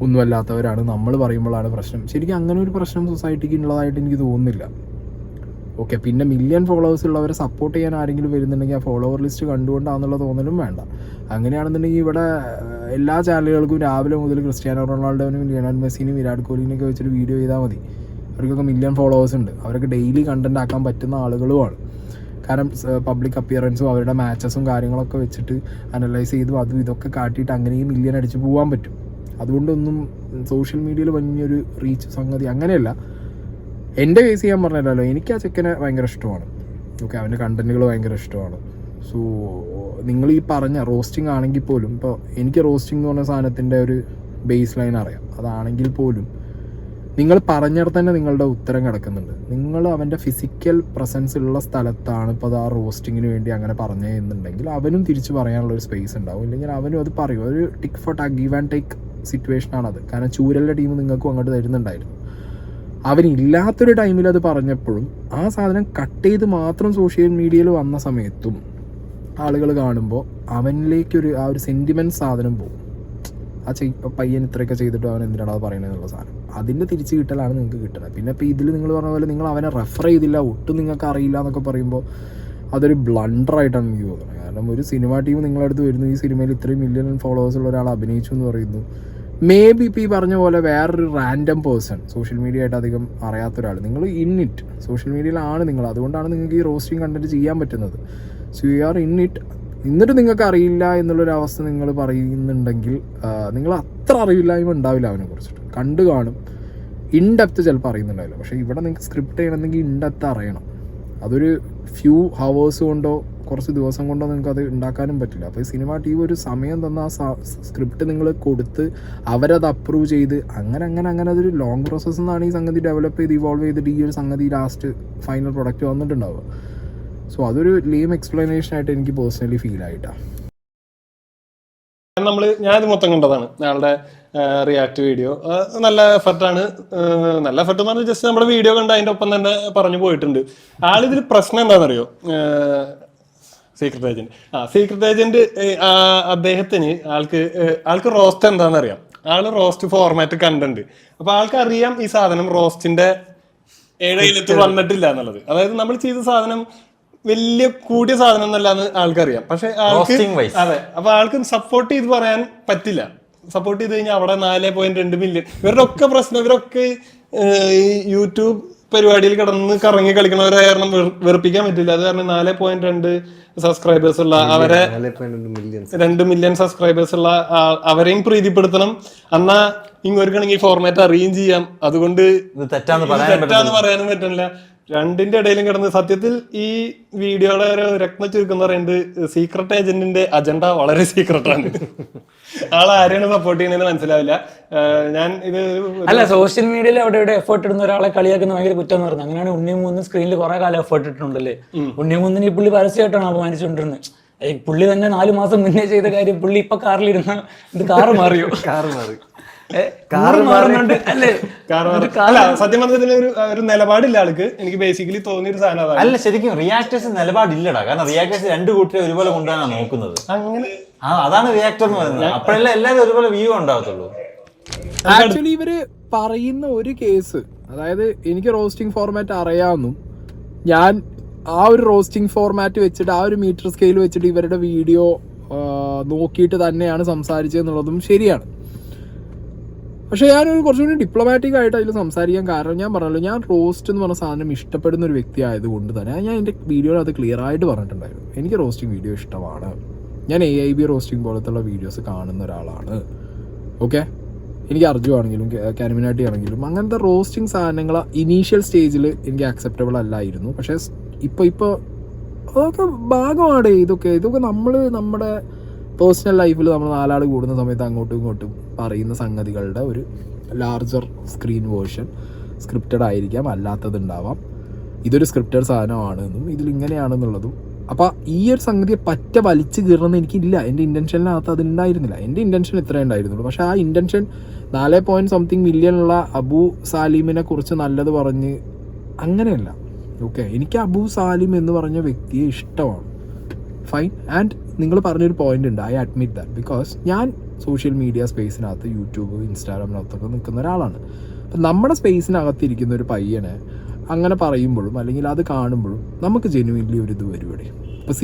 ഒന്നുമല്ലാത്തവരാണ്, നമ്മൾ പറയുമ്പോഴാണ് പ്രശ്നം. ശരിക്കും അങ്ങനെ ഒരു പ്രശ്നം സൊസൈറ്റിക്ക് ഉള്ളതായിട്ട് എനിക്ക് തോന്നുന്നില്ല. ഓക്കെ, പിന്നെ മില്യൺ ഫോളോവേഴ്സ് ഉള്ളവരെ സപ്പോർട്ട് ചെയ്യാൻ ആരെങ്കിലും വരുന്നുണ്ടെങ്കിൽ ആ ഫോളോവർ ലിസ്റ്റ് കണ്ടുകൊണ്ടാണെന്നുള്ള തോന്നലും വേണ്ട. അങ്ങനെയാണെന്നുണ്ടെങ്കിൽ ഇവിടെ എല്ലാ ചാനലുകൾക്കും രാവിലെ മുതൽ ക്രിസ്ത്യാനോ റൊണാൾഡോനും ലിയണൽ മെസ്സിനും വിരാട് കോഹ്ലിനൊക്കെ വെച്ചൊരു വീഡിയോ ചെയ്താൽ മതി. അവർക്കൊക്കെ മില്യൺ ഫോളോവേഴ്സ് ഉണ്ട്. അവരൊക്കെ ഡെയിലി കണ്ടന്റ് ആക്കാൻ പറ്റുന്ന ആളുകളുമാണ്. കാരണം പബ്ലിക് അപ്പിയറൻസും അവരുടെ മാച്ചസും കാര്യങ്ങളൊക്കെ വെച്ചിട്ട് അനലൈസ് ചെയ്തു അതും ഇതൊക്കെ കാട്ടിയിട്ട് അങ്ങനെയും മില്യൺ അടിച്ച് പോകാൻ പറ്റും. അതുകൊണ്ടൊന്നും സോഷ്യൽ മീഡിയയിൽ വലിയൊരു റീച്ച് സംഗതി അങ്ങനെയല്ല. എൻ്റെ കേസ് ചെയ്യാൻ പറഞ്ഞല്ലോ, എനിക്ക് ആ ചെക്കനെ ഭയങ്കര ഇഷ്ടമാണ്. ഓക്കെ, അവൻ്റെ കണ്ടന്റുകൾ ഭയങ്കര ഇഷ്ടമാണ്. സോ നിങ്ങൾ ഈ പറഞ്ഞ റോസ്റ്റിംഗ് ആണെങ്കിൽ പോലും, ഇപ്പോൾ എനിക്ക് റോസ്റ്റിംഗ് എന്ന് പറഞ്ഞ സാധനത്തിൻ്റെ ഒരു ബേസ് ലൈൻ അറിയാം. അതാണെങ്കിൽ പോലും നിങ്ങൾ പറഞ്ഞിടത്ത് തന്നെ നിങ്ങളുടെ ഉത്തരം കിടക്കുന്നുണ്ട്. നിങ്ങൾ അവൻ്റെ ഫിസിക്കൽ പ്രസൻസ് ഉള്ള സ്ഥലത്താണ് ഇപ്പോൾ അത് ആ റോസ്റ്റിങ്ങിന് വേണ്ടി അങ്ങനെ പറഞ്ഞേ എന്നുണ്ടെങ്കിൽ അവനും തിരിച്ച് പറയാനുള്ളൊരു സ്പേസ് ഉണ്ടാവും. ഇല്ലെങ്കിൽ അവനും അത് പറയും. ഒരു tick for tack, give and take സിറ്റുവേഷനാണത്. കാരണം ചൂരലിൻ്റെ ടീം നിങ്ങൾക്കും അങ്ങോട്ട് തരുന്നുണ്ടായിരുന്നു. അവനില്ലാത്തൊരു ടൈമിൽ അത് പറഞ്ഞപ്പോഴും ആ സാധനം കട്ട് ചെയ്ത് മാത്രം സോഷ്യൽ മീഡിയയിൽ വന്ന സമയത്തും ആളുകൾ കാണുമ്പോൾ അവനിലേക്കൊരു ആ ഒരു സെൻറ്റിമെൻറ്റ് സാധനം പോകും. ആ പയ്യൻ ഇത്രയൊക്കെ ചെയ്തിട്ട് അവൻ എന്തിനാണ് അത് പറയുന്നത് എന്നുള്ള സാധനം അതിൻ്റെ തിരിച്ച് കിട്ടലാണ് നിങ്ങൾക്ക് കിട്ടുന്നത്. പിന്നെ ഇപ്പോൾ ഇതിൽ നിങ്ങൾ പറഞ്ഞ പോലെ നിങ്ങൾ അവനെ റെഫർ ചെയ്തില്ല, ഒട്ടും നിങ്ങൾക്ക് അറിയില്ല എന്നൊക്കെ പറയുമ്പോൾ അതൊരു ബ്ലണ്ടറായിട്ടാണ് എനിക്ക് തോന്നുന്നത്. കാരണം ഒരു സിനിമ ടീം നിങ്ങളടുത്ത് വരുന്നു, ഈ സിനിമയിൽ ഇത്രയും മില്യൺ ഫോളോവേഴ്സ് ഉള്ള ഒരാൾ അഭിനയിച്ചു എന്ന് പറയുന്നു. മേ ബി ഇപ്പോൾ ഈ പറഞ്ഞ പോലെ വേറൊരു റാൻഡം പേഴ്സൺ, സോഷ്യൽ മീഡിയ ആയിട്ട് അധികം അറിയാത്ത ഒരാൾ, നിങ്ങൾ ഇൻ ഇറ്റ് സോഷ്യൽ മീഡിയയിലാണ് നിങ്ങൾ, അതുകൊണ്ടാണ് നിങ്ങൾക്ക് ഈ റോസ്റ്റിംഗ് കണ്ടന്റ് ചെയ്യാൻ പറ്റുന്നത്. So you are in it. എന്നിട്ട് നിങ്ങൾക്ക് അറിയില്ല എന്നുള്ളൊരവസ്ഥ നിങ്ങൾ പറയുന്നുണ്ടെങ്കിൽ നിങ്ങൾ അത്ര അറിവില്ലായ്മ ഉണ്ടാവില്ല അവനെ കുറിച്ചിട്ട്. കണ്ടു കാണും, ഇൻഡെപ്ത് ചിലപ്പോൾ അറിയുന്നുണ്ടാവില്ല. പക്ഷേ ഇവിടെ നിങ്ങൾക്ക് സ്ക്രിപ്റ്റ് ചെയ്യണമെങ്കിൽ ഇൻഡെപ്ത് അറിയണം. അതൊരു ഫ്യൂ ഹവേഴ്സ് കൊണ്ടോ കുറച്ച് ദിവസം കൊണ്ടോ നിങ്ങൾക്ക് അത് ഉണ്ടാക്കാനും പറ്റില്ല. അപ്പോൾ ഈ സിനിമ ടീം ഒരു സമയം തന്ന ആ സ്ക്രിപ്റ്റ് നിങ്ങൾ കൊടുത്ത് അവരത് അപ്രൂവ് ചെയ്ത് അങ്ങനെ അതൊരു ലോങ് പ്രോസസ്സ് എന്നാണ് ഈ സംഗതി ഡെവലപ്പ് ചെയ്ത് ഇവോൾവ് ചെയ്തിട്ട് ഈ ഒരു സംഗതി ലാസ്റ്റ് ഫൈനൽ പ്രൊഡക്റ്റ് വന്നിട്ടുണ്ടാവുക. സോ അതൊരു ലേം എക്സ്പ്ലനേഷൻ ആയിട്ട് എനിക്ക് പേഴ്സണലി ഫീൽ ആയിട്ടാണ്. ഞാനിത് മൊത്തം കണ്ടതാണ് ഞങ്ങളുടെ റിയാക്ട് വീഡിയോ. നല്ല എഫർട്ടാണ്. നല്ല എഫർട്ട് എന്ന് പറഞ്ഞാൽ ജസ്റ്റ് നമ്മുടെ വീഡിയോ കണ്ട് അതിൻ്റെ ഒപ്പം തന്നെ പറഞ്ഞു പോയിട്ടുണ്ട്. ആളിതിൽ പ്രശ്നം എന്താണെന്നറിയോ? സീക്രട്ട് ഏജന്റ് അദ്ദേഹത്തിന് ആൾക്ക് റോസ്റ്റ് എന്താണെന്നറിയാം. ആള് റോസ്റ്റ് ഫോർമാറ്റ് കണ്ടുണ്ട്. അപ്പൊ ആൾക്ക് അറിയാം ഈ സാധനം റോസ്റ്റിന്റെ ഏഴയിലത്ത് വന്നിട്ടില്ല എന്നുള്ളത്. അതായത് നമ്മൾ ചെയ്ത സാധനം വലിയ കൂടിയ സാധനം എന്നല്ലാന്ന് ആൾക്കറിയാം. പക്ഷെ ആൾക്ക് അതെ, അപ്പൊ ആൾക്ക് സപ്പോർട്ട് ചെയ്ത് പറയാൻ പറ്റില്ല. സപ്പോർട്ട് ചെയ്ത് കഴിഞ്ഞാൽ അവിടെ 4.2 മില്യൺ ഇവരുടെ ഒക്കെ പ്രശ്നം. ഇവരൊക്കെ ഈ യൂട്യൂബ് പരിപാടിയിൽ കിടന്ന് കറങ്ങി കളിക്കണവരെ കാരണം വെറുപ്പിക്കാൻ പറ്റില്ല. അത് കാരണം 4.2 സബ്സ്ക്രൈബേഴ്സ് ഉള്ള അവരെ 2 മില്യൺ സബ്സ്ക്രൈബേഴ്സ് ഉള്ള അവരെയും പ്രീതിപ്പെടുത്തണം. എന്നാ ഇങ്ങോർക്കാണെങ്കിൽ ഫോർമാറ്റ് അറിയുകയും ചെയ്യാം. അതുകൊണ്ട് തെറ്റാന്ന് പറയാനും പറ്റില്ല. രണ്ടിന്റെ ഇടയിലും കിടന്ന് സത്യത്തിൽ ഈ വീഡിയോയുടെ ഒരു രത്ന ചുരുക്കം എന്ന് പറയുന്നത് സീക്രട്ട് ഏജന്റിന്റെ അജണ്ട വളരെ സീക്രട്ടാണ്. ആളാരെയാണ് സപ്പോർട്ട് ചെയ്യുന്നതെന്ന് മനസ്സിലാവില്ല. ഞാൻ ഇത് അല്ല, സോഷ്യൽ മീഡിയയിൽ അവിടെ ഇവിടെ എഫേർട്ട് ഇടുന്ന ഒരാളെ കളിയാക്കുന്ന ഭയങ്കര കുറ്റം എന്ന് പറഞ്ഞു. അങ്ങനെയാണ് ഉണ്ണിമൂന്ന് സ്ക്രീനിൽ കുറെ കാലം എഫേർട്ട് ഇട്ടിട്ടുണ്ടല്ലേ. ഉണ്ണിമൂന്നിന് ഈ പുള്ളി പരസ്യമായിട്ടാണ് അപമാനിച്ചുകൊണ്ടിരുന്നത്. പുള്ളി തന്നെ 4 മാസം മുന്നേ ചെയ്ത കാര്യം പുള്ളി ഇപ്പൊ കാറിലിരുന്ന ഇത് കാറ് മാറിയോ? സത്യം പറഞ്ഞതിന് ഒരു നിലപാടില്ല ആൾക്ക്. എനിക്ക് ബേസിക്കലി തോന്നിയ ഒരു സാധനം അല്ല, ശരിക്കും റിയാക്ടേഴ്സ് നിലപാടില്ലടാ. കാരണം റിയാക്ടേഴ്സ് 2 കൂട്ടരെ ഒരുപോലെ കൊണ്ടുപോകാനാണ് നോക്കുന്നത്. അങ്ങനെ അതാണ് റിയാക്ടർ എന്ന് പറയുന്നത്. അപ്പോഴല്ലേ എല്ലാവരും ഒരുപോലെ വ്യൂ ഉണ്ടാവത്തുള്ളൂ. ആക്ച്വലി ഇവര് പറയുന്ന ഒരു കേസ്, അതായത് എനിക്ക് റോസ്റ്റിംഗ് ഫോർമാറ്റ് അറിയാമെന്നും ഞാൻ ആ ഒരു റോസ്റ്റിംഗ് ഫോർമാറ്റ് വെച്ചിട്ട് ആ ഒരു മീറ്റർ സ്കെയിൽ വെച്ചിട്ട് ഇവരുടെ വീഡിയോ നോക്കിയിട്ട് തന്നെയാണ് സംസാരിച്ചതെന്നുള്ളതും ശരിയാണ്. പക്ഷേ ഞാനൊരു കുറച്ചുകൂടി ഡിപ്ലോമാറ്റിക് ആയിട്ട് അതിൽ സംസാരിക്കാൻ കാരണം ഞാൻ പറഞ്ഞല്ലോ, ഞാൻ റോസ്റ്റ് എന്ന് പറഞ്ഞ സാധനം ഇഷ്ടപ്പെടുന്ന ഒരു വ്യക്തി ആയതുകൊണ്ട് തന്നെ ഞാൻ എൻ്റെ വീഡിയോയിൽ അത് ക്ലിയർ ആയിട്ട് പറഞ്ഞിട്ടുണ്ടായിരുന്നു. എനിക്ക് റോസ്റ്റിംഗ് വീഡിയോ ഇഷ്ടമാണ്. ഞാൻ AIB റോസ്റ്റിംഗ് പോലത്തുള്ള വീഡിയോസ് കാണുന്ന ഒരാളാണ്. ഓക്കെ, എനിക്ക് അർജു ആണെങ്കിലും കാനിമിനാട്ടി ആണെങ്കിലും അങ്ങനത്തെ റോസ്റ്റിംഗ് സാധനങ്ങൾ ഇനീഷ്യൽ സ്റ്റേജിൽ എനിക്ക് അക്സെപ്റ്റബിൾ അല്ലായിരുന്നു. പക്ഷേ ഇപ്പോൾ അതൊക്കെ ഭാഗമാണ്. ഇതൊക്കെ നമ്മൾ നമ്മുടെ പേഴ്സണൽ ലൈഫിൽ നമ്മൾ 4 ആൾ കൂടുന്ന സമയത്ത് അങ്ങോട്ടും ഇങ്ങോട്ടും പറയുന്ന സംഗതികളുടെ ഒരു ലാർജർ സ്ക്രീൻ വേർഷൻ. സ്ക്രിപ്റ്റഡ് ആയിരിക്കാം, അല്ലാത്തതുണ്ടാവാം. ഇതൊരു സ്ക്രിപ്റ്റഡ് സാധനമാണെന്നും ഇതിലിങ്ങനെയാണെന്നുള്ളതും. അപ്പോൾ ഈ ഒരു സംഗതിയെ പറ്റ വലിച്ചു കീറണമെന്ന് എനിക്കില്ല. എൻ്റെ ഇൻറ്റൻഷനിനകത്ത് അത് ഉണ്ടായിരുന്നില്ല. എൻ്റെ ഇൻറ്റൻഷൻ ഇത്രേ ഉണ്ടായിരുന്നുള്ളൂ. പക്ഷേ ആ ഇൻറ്റൻഷൻ 4.something മില്യൺ അബു സാലിമിനെ കുറിച്ച് നല്ലത് പറഞ്ഞ് അങ്ങനെയല്ല. ഓക്കെ, എനിക്ക് അബു സാലിം എന്ന് പറഞ്ഞ വ്യക്തിയെ ഇഷ്ടമാണ്. ഫൈൻ. ആൻഡ് നിങ്ങൾ പറഞ്ഞൊരു പോയിന്റ് ഉണ്ട്, ഐ അഡ്മിറ്റ് ദാറ്റ്. ബിക്കോസ് ഞാൻ സോഷ്യൽ മീഡിയ സ്പേസിനകത്ത് യൂട്യൂബ് ഇൻസ്റ്റാഗ്രാമിനകത്തൊക്കെ നിൽക്കുന്ന ഒരാളാണ്. അപ്പം നമ്മുടെ സ്പേസിനകത്തിരിക്കുന്ന ഒരു പയ്യനെ അങ്ങനെ പറയുമ്പോഴും അല്ലെങ്കിൽ അത് കാണുമ്പോഴും നമുക്ക് ജെനുവിൻലി ഒരു ഇത് വരും ഇവിടെ. ഇപ്പോൾ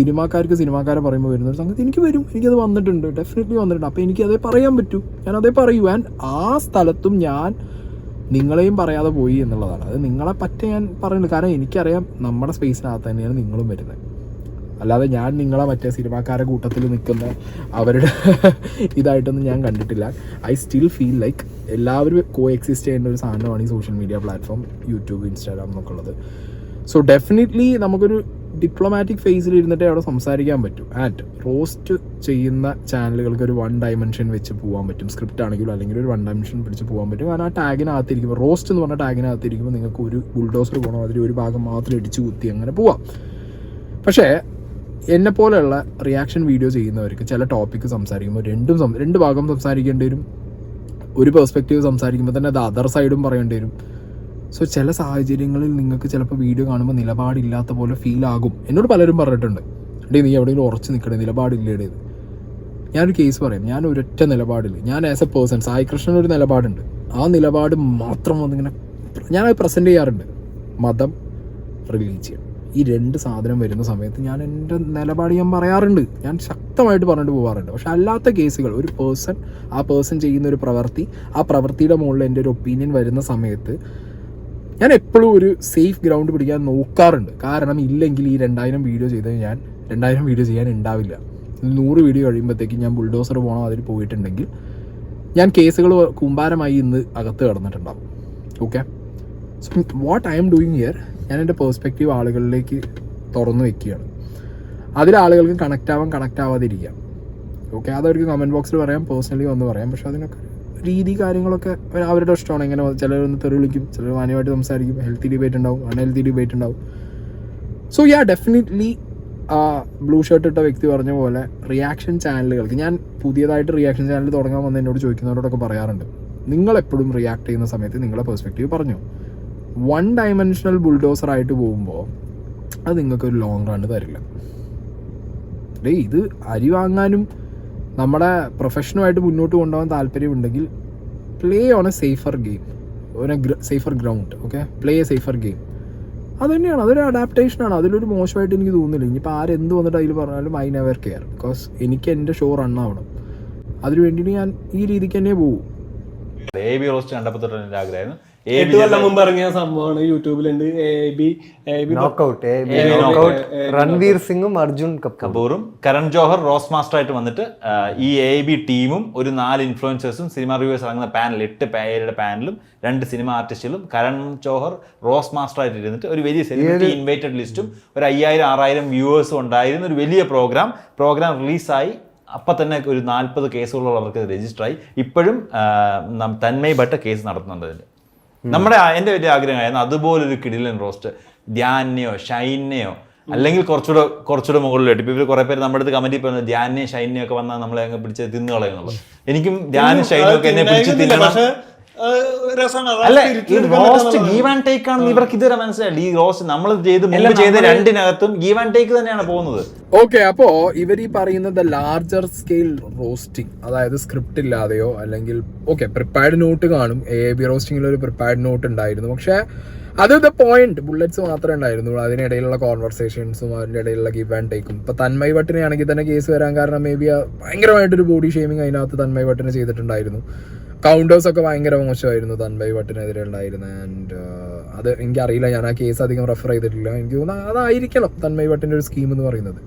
സിനിമാക്കാരെ പറയുമ്പോൾ വരുന്നൊരു സംഗതി എനിക്ക് വരും, എനിക്കത് വന്നിട്ടുണ്ട്, ഡെഫിനറ്റ്ലി വന്നിട്ടുണ്ട്. അപ്പോൾ എനിക്കതേ പറയാൻ പറ്റൂ, ഞാനതേ പറയൂ. ആൻഡ് ആ സ്ഥലത്തും ഞാൻ നിങ്ങളെയും പറയാതെ പോയി എന്നുള്ളതാണ്. അത് നിങ്ങളെ പറ്റി ഞാൻ പറയുന്നത്. കാരണം എനിക്കറിയാം നമ്മുടെ സ്പേസിനകത്ത് തന്നെയാണ് നിങ്ങളും വരുന്നത്. അല്ലാതെ ഞാൻ നിങ്ങളെ മറ്റേ സിനിമാക്കാരുടെ കൂട്ടത്തിൽ നിൽക്കുന്ന അവരുടെ ഇതായിട്ടൊന്നും ഞാൻ കണ്ടിട്ടില്ല. ഐ സ്റ്റിൽ ഫീൽ ലൈക്ക് എല്ലാവരും കോ എക്സിസ്റ്റ് ചെയ്യേണ്ട ഒരു സാധനമാണ് ഈ social media platform, YouTube, Instagram എന്നൊക്കെ ഉള്ളത്. സോ ഡെഫിനറ്റ്ലി നമുക്കൊരു ഡിപ്ലോമാറ്റിക് ഫേസിൽ ഇരുന്നിട്ട് അവിടെ സംസാരിക്കാൻ പറ്റും. ആൻഡ് റോസ്റ്റ് ചെയ്യുന്ന ചാനലുകൾക്ക് ഒരു 1 ഡയമെൻഷൻ വെച്ച് പോകാൻ പറ്റും. സ്ക്രിപ്റ്റ് ആണെങ്കിലും അല്ലെങ്കിൽ ഒരു 1 ഡയമെൻഷൻ പിടിച്ച് പോകാൻ പറ്റും. കാരണം ആ ടാഗിനകത്തിരിക്കുമ്പോൾ, റോസ്റ്റ് എന്ന് പറഞ്ഞ ടാഗിനകത്തിരിക്കുമ്പോൾ നിങ്ങൾക്ക് ഒരു ബുൾഡോസർ പോകണം, അതിൽ ഒരു ഭാഗം മാത്രം ഇടിച്ച് കുത്തി അങ്ങനെ പോവാം. പക്ഷേ എന്നെപ്പോലെയുള്ള റിയാക്ഷൻ വീഡിയോ ചെയ്യുന്നവർക്ക് ചില ടോപ്പിക്ക് സംസാരിക്കുമ്പോൾ രണ്ട് ഭാഗം സംസാരിക്കേണ്ടി വരും. ഒരു പെർസ്പെക്റ്റീവ് സംസാരിക്കുമ്പോൾ തന്നെ അത് അതർ സൈഡും പറയേണ്ടി വരും. സോ ചില സാഹചര്യങ്ങളിൽ നിങ്ങൾക്ക് ചിലപ്പോൾ വീഡിയോ കാണുമ്പോൾ നിലപാടില്ലാത്ത പോലെ ഫീൽ ആകും. എന്നോട് പലരും പറഞ്ഞിട്ടുണ്ട്, നീ എവിടെയെങ്കിലും ഉറച്ച് നിൽക്കണേ, നിലപാടില്ലേടേത്. ഞാനൊരു കേസ് പറയാം. ഞാൻ ഒരൊറ്റ നിലപാടില്ല. ഞാൻ as A person, Sai Krishnan ഒരു നിലപാടുണ്ട്. ആ നിലപാട് മാത്രം വന്നിങ്ങനെ ഞാനത് പ്രസൻറ്റ് ചെയ്യാറുണ്ട്. മതം, റിലീജിയൻ, ഈ 2 സാധനം വരുന്ന സമയത്ത് ഞാൻ എൻ്റെ നിലപാട് ഞാൻ പറയാറുണ്ട്. ഞാൻ ശക്തമായിട്ട് പറഞ്ഞിട്ട് പോകാറുണ്ട്. പക്ഷെ അല്ലാത്ത കേസുകൾ, ഒരു ആ പേഴ്സൺ ചെയ്യുന്ന ഒരു പ്രവൃത്തി, ആ പ്രവൃത്തിയുടെ മുകളിൽ എൻ്റെ ഒരു ഒപ്പീനിയൻ വരുന്ന സമയത്ത് ഞാൻ എപ്പോഴും ഒരു സേഫ് ഗ്രൗണ്ട് പിടിക്കാൻ നോക്കാറുണ്ട്. കാരണം ഇല്ലെങ്കിൽ ഈ 2000 വീഡിയോ ചെയ്താൽ ഞാൻ 2000 വീഡിയോ ചെയ്യാൻ ഉണ്ടാവില്ല. 100 വീഡിയോ കഴിയുമ്പോഴത്തേക്കും ഞാൻ ബുൾഡോസർ പോകണം അതിൽ പോയിട്ടുണ്ടെങ്കിൽ ഞാൻ കേസുകൾ കൂമ്പാരമായി ഇന്ന് അകത്ത് കിടന്നിട്ടുണ്ടാവും. Okay, so what I am doing here, ഞാൻ എൻ്റെ പേഴ്സ്പെക്റ്റീവ് ആളുകളിലേക്ക് തുറന്നു വെക്കുകയാണ്. അതിൽ ആളുകൾക്ക് കണക്റ്റ് ആവാതിരിക്കാം. ഓക്കെ, അതവർക്ക് കമൻറ്റ് ബോക്സിൽ പറയാം, പേഴ്സണലി വന്ന് പറയാം. പക്ഷെ അതിനൊക്കെ രീതി കാര്യങ്ങളൊക്കെ അവരുടെ ഇഷ്ടമാണ്. ഇങ്ങനെ ചിലരൊന്ന് തെറി വിളിക്കും, ചിലർ മാന്യമായിട്ട് സംസാരിക്കും, ഹെൽത്തി ഡിബേറ്റ് ഉണ്ടാവും, അൺഹെൽത്തി ഡിബേറ്റ് ഉണ്ടാവും. So yeah, definitely blue shirt ഇട്ട വ്യക്തി പറഞ്ഞ പോലെ റിയാക്ഷൻ ചാനലുകൾക്ക്, ഞാൻ പുതിയതായിട്ട് റിയാക്ഷൻ ചാനൽ തുടങ്ങാൻ വന്ന് എന്നോട് ചോദിക്കുന്നവരോടൊക്കെ പറയാറുണ്ട്, നിങ്ങളെപ്പോഴും റിയാക്ട് ചെയ്യുന്ന സമയത്ത് നിങ്ങളെ പെർസ്പെക്റ്റീവ് പറഞ്ഞു. 1 ഡയമെൻഷണൽ ബുൾഡോസർ ആയിട്ട് പോകുമ്പോൾ അത് നിങ്ങൾക്കൊരു ലോങ് റൺ തരില്ല. ഇത് അരി വാങ്ങാനും നമ്മുടെ പ്രൊഫഷനുമായിട്ട് മുന്നോട്ട് കൊണ്ടുപോകാൻ താല്പര്യമുണ്ടെങ്കിൽ play on A safer game, safer ground. Okay, play A safer game. അത് തന്നെയാണ്, അതൊരു അഡാപ്റ്റേഷനാണ്. അതിലൊരു മോശമായിട്ട് എനിക്ക് തോന്നുന്നില്ല. ഇനിയിപ്പോൾ ആരെന്ത് വന്നിട്ട് അതിൽ പറഞ്ഞാലും ഐ നെവർ കെയർ. ബിക്കോസ് എനിക്ക് എൻ്റെ ഷോ റണ്ണാവണം. അതിന് വേണ്ടിയിട്ട് ഞാൻ ഈ രീതിക്ക് തന്നെ പോകും. AIB റോസ്റ്റ് കണ്ടപ്പോൾ തൊട്ട് എൻ്റെ ആഗ്രഹമായിരുന്നു. 8 കൊല്ലം മുമ്പ് ഇറങ്ങിയ സംഭവമാണ്, യൂട്യൂബിലുണ്ട്. നോക്കൗട്ട് രൺവീർ സിംഗും അർജുൻ കപൂറും കരൺ ജോഹർ റോസ്റ്റ് മാസ്റ്റർ ആയിട്ട് വന്നിട്ട് ഈ AIB ടീമും ഒരു 4 ഇൻഫ്ലുവൻസേഴ്സും സിനിമ റിവ്യൂസ് ഇറങ്ങുന്ന പാനൽ, 8 പേരുടെ പാനലും 2 സിനിമ ആർട്ടിസ്റ്റുകളും കരൺ ജോഹർ റോസ്റ്റ് മാസ്റ്റർ ആയിട്ട് ഇരുന്നിട്ട് ഒരു വലിയ സെലിബ്രിറ്റി ഇൻവൈറ്റഡ് ലിസ്റ്റും ഒരു 5000-6000 വ്യൂവേഴ്സും ഉണ്ടായിരുന്ന ഒരു വലിയ പ്രോഗ്രാം റിലീസായി. അപ്പം തന്നെ ഒരു 40 കേസുകളുള്ളവർക്ക് രജിസ്റ്റർ ആയി. ഇപ്പോഴും തന്മയ് ഭട്ട് കേസ് നടത്തുന്നുണ്ട് അതിൽ. എൻ്റെ വലിയ ആഗ്രഹമായിരുന്നു അതുപോലൊരു കിടിലൻ റോസ്റ്റ് ധ്യാനെയോ ഷൈനെയോ അല്ലെങ്കിൽ കുറച്ചുകൂടെ മുകളിലോട്ട്. ഇപ്പൊ ഇവർ കുറെ പേര് നമ്മുടെ അടുത്ത് കമന്റിൽ പറയുന്നത് ധ്യാനെയും ഷൈനെയും ഒക്കെ വന്നാൽ നമ്മളെ അങ്ങ് പിടിച്ച് തിന്നു കളയുന്നുള്ളൂ. എനിക്കും ധ്യാനും ഷൈനും ഒക്കെ എന്നെ പിടിച്ച് തിന്നണം. രസമാണ്. അല്ല ഈ റോസ്റ്റ് ഗീവ് ആൻഡ് ടേക്ക് ആണെന്ന് ഇവർക്ക് ഇതുവരെ മനസ്സിലായില്ല. ഈ റോസ്റ്റ് നമ്മൾ ചെയ്ത രണ്ടിനകത്തും ഗീവ് ആൻഡ് ടേക്ക് തന്നെയാണ് പോകുന്നത്. ഓക്കെ, അപ്പോ ഇവർ ഈ പറയുന്നത് ലാർജർ സ്കെയിൽ റോസ്റ്റിംഗ്, അതായത് സ്ക്രിപ്റ്റ് ഇല്ലാതെയോ അല്ലെങ്കിൽ ഓക്കെ പ്രിപ്പയർഡ് നോട്ട് കാണും. AB റോസ്റ്റിംഗിൽ ഒരു പ്രിപ്പയർഡ് നോട്ട് ഉണ്ടായിരുന്നു, പക്ഷെ അത് ദ പോയിന്റ് ബുള്ളറ്റ്സ് മാത്രമേ ഉണ്ടായിരുന്നുള്ളൂ. അതിനിടയിലുള്ള കോൺവെർസേഷൻസും അതിൻ്റെ ഇടയിലുള്ള ഗിവ് ആൻഡ് ടേക്കും. ഇപ്പൊ തന്മയ് ഭട്ടിനെയാണെങ്കിൽ തന്നെ കേസ് വരാൻ കാരണം മേ ബി ഭയങ്കരമായിട്ടൊരു ബോഡി ഷേമിങ് അതിനകത്ത് തന്മയ് ഭട്ടിനെ ചെയ്തിട്ടുണ്ടായിരുന്നു. കൗണ്ടേഴ്സ് ഒക്കെ ഭയങ്കര മോശമായിരുന്നു തന്മയ് ഭട്ടിനെതിരെ ഉണ്ടായിരുന്നത്. ആൻഡ് അത് എനിക്കറിയില്ല, ഞാൻ ആ കേസ് അധികം റെഫർ ചെയ്തിട്ടില്ല. എനിക്ക് തോന്നുന്നു അതായിരിക്കണം തന്മയ് ഭട്ടിൻ്റെ ഒരു സ്കീം എന്ന് പറയുന്നത്.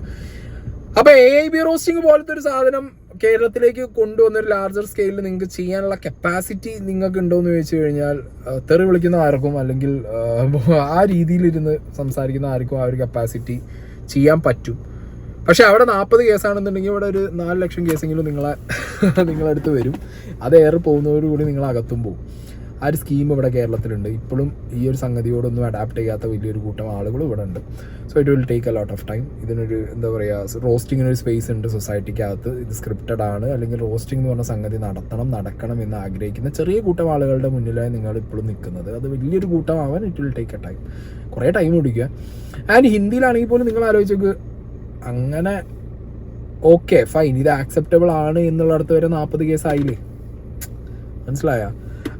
അപ്പൊ AB റോസ്റ്റിംഗ് പോലത്തെ ഒരു സാധനം കേരളത്തിലേക്ക് കൊണ്ടുവന്നൊരു ലാർജർ സ്കെയിലിൽ നിങ്ങൾക്ക് ചെയ്യാനുള്ള കപ്പാസിറ്റി നിങ്ങൾക്ക് ഉണ്ടോ എന്ന് ചോദിച്ചു കഴിഞ്ഞാൽ തെറി വിളിക്കുന്ന ആർക്കും അല്ലെങ്കിൽ ആ രീതിയിലിരുന്ന് സംസാരിക്കുന്ന ആർക്കും ആ ഒരു കപ്പാസിറ്റി ചെയ്യാൻ പറ്റും. പക്ഷെ അവിടെ 40 കേസാണെന്നുണ്ടെങ്കിൽ ഇവിടെ ഒരു 4 ലക്ഷം കേസെങ്കിലും നിങ്ങളടുത്ത് വരും. അത് ഏറെ പോകുന്നതോടുകൂടി നിങ്ങൾ അകത്തും പോകും. ആ ഒരു സ്കീം ഇവിടെ കേരളത്തിലുണ്ട്. ഇപ്പോഴും ഈ ഒരു സംഗതിയോടൊന്നും അഡാപ്റ്റ് ചെയ്യാത്ത വലിയൊരു കൂട്ടം ആളുകൾ ഇവിടെ ഉണ്ട്. So it will take a lot of time. ഇതിനൊരു എന്താ പറയുക, റോസ്റ്റിങ്ങിനൊരു സ്പേസ് ഉണ്ട് സൊസൈറ്റിക്കകത്ത്. ഇത് സ്ക്രിപ്റ്റഡ് ആണ്, അല്ലെങ്കിൽ റോസ്റ്റിംഗ് എന്ന് പറഞ്ഞ സംഗതി നടക്കണം എന്ന് ആഗ്രഹിക്കുന്ന ചെറിയ കൂട്ടം ആളുകളുടെ മുന്നിലായി നിങ്ങൾ ഇപ്പോഴും നിൽക്കുന്നത്. അത് വലിയൊരു കൂട്ടമാവാൻ it will take a time, കുറേ ടൈം പിടിക്കുക. ആൻഡ് ഹിന്ദിയിലാണെങ്കിൽ പോലും നിങ്ങൾ ആലോചിച്ചോക്ക്, അങ്ങനെ ഓക്കെ ഫൈൻ ഇത് ആക്സെപ്റ്റബിൾ ആണ് എന്നുള്ളിടത്ത് വരെ 40 കേസായില്ലേ, മനസ്സിലായ?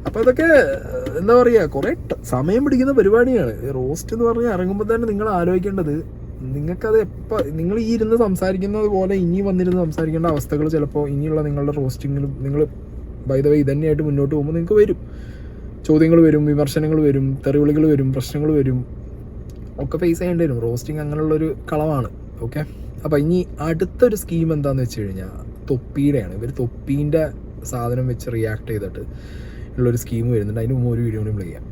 അപ്പോൾ അതൊക്കെ എന്താ പറയുക, കുറേ സമയം പിടിക്കുന്ന പരിപാടിയാണ്. റോസ്റ്റ് എന്ന് പറഞ്ഞാൽ ഇറങ്ങുമ്പോൾ തന്നെ നിങ്ങൾ ആലോചിക്കേണ്ടത്, നിങ്ങൾക്കത് എപ്പോൾ നിങ്ങൾ ഈ ഇരുന്ന് സംസാരിക്കുന്നത് പോലെ ഇനി വന്നിരുന്ന് സംസാരിക്കേണ്ട അവസ്ഥകൾ ചിലപ്പോൾ ഇനിയുള്ള നിങ്ങളുടെ റോസ്റ്റിങ്ങിലും നിങ്ങൾ ബൈ ദ വേ ഇതന്നെയായിട്ട് മുന്നോട്ട് പോകുമ്പോൾ നിങ്ങൾക്ക് വരും. ചോദ്യങ്ങൾ വരും, വിമർശനങ്ങൾ വരും, തെറിവിളികൾ വരും, പ്രശ്നങ്ങൾ വരും, ഒക്കെ ഫേസ് ചെയ്യേണ്ടി വരും. റോസ്റ്റിംഗ് അങ്ങനെയുള്ളൊരു കളവാണ്. ഓക്കെ, അപ്പോൾ ഇനി അടുത്തൊരു സ്കീം എന്താണെന്ന് വെച്ച് കഴിഞ്ഞാൽ തൊപ്പീടെയാണ്. ഇവർ തൊപ്പീൻ്റെ സാധനം വെച്ച് റിയാക്ട് ചെയ്തിട്ട് ഉള്ളൊരു സ്കീം വരുന്നുണ്ട്. അതിന് മുമ്പ് ഒരു വീഡിയോ കൂടി പ്ലേ ചെയ്യാം.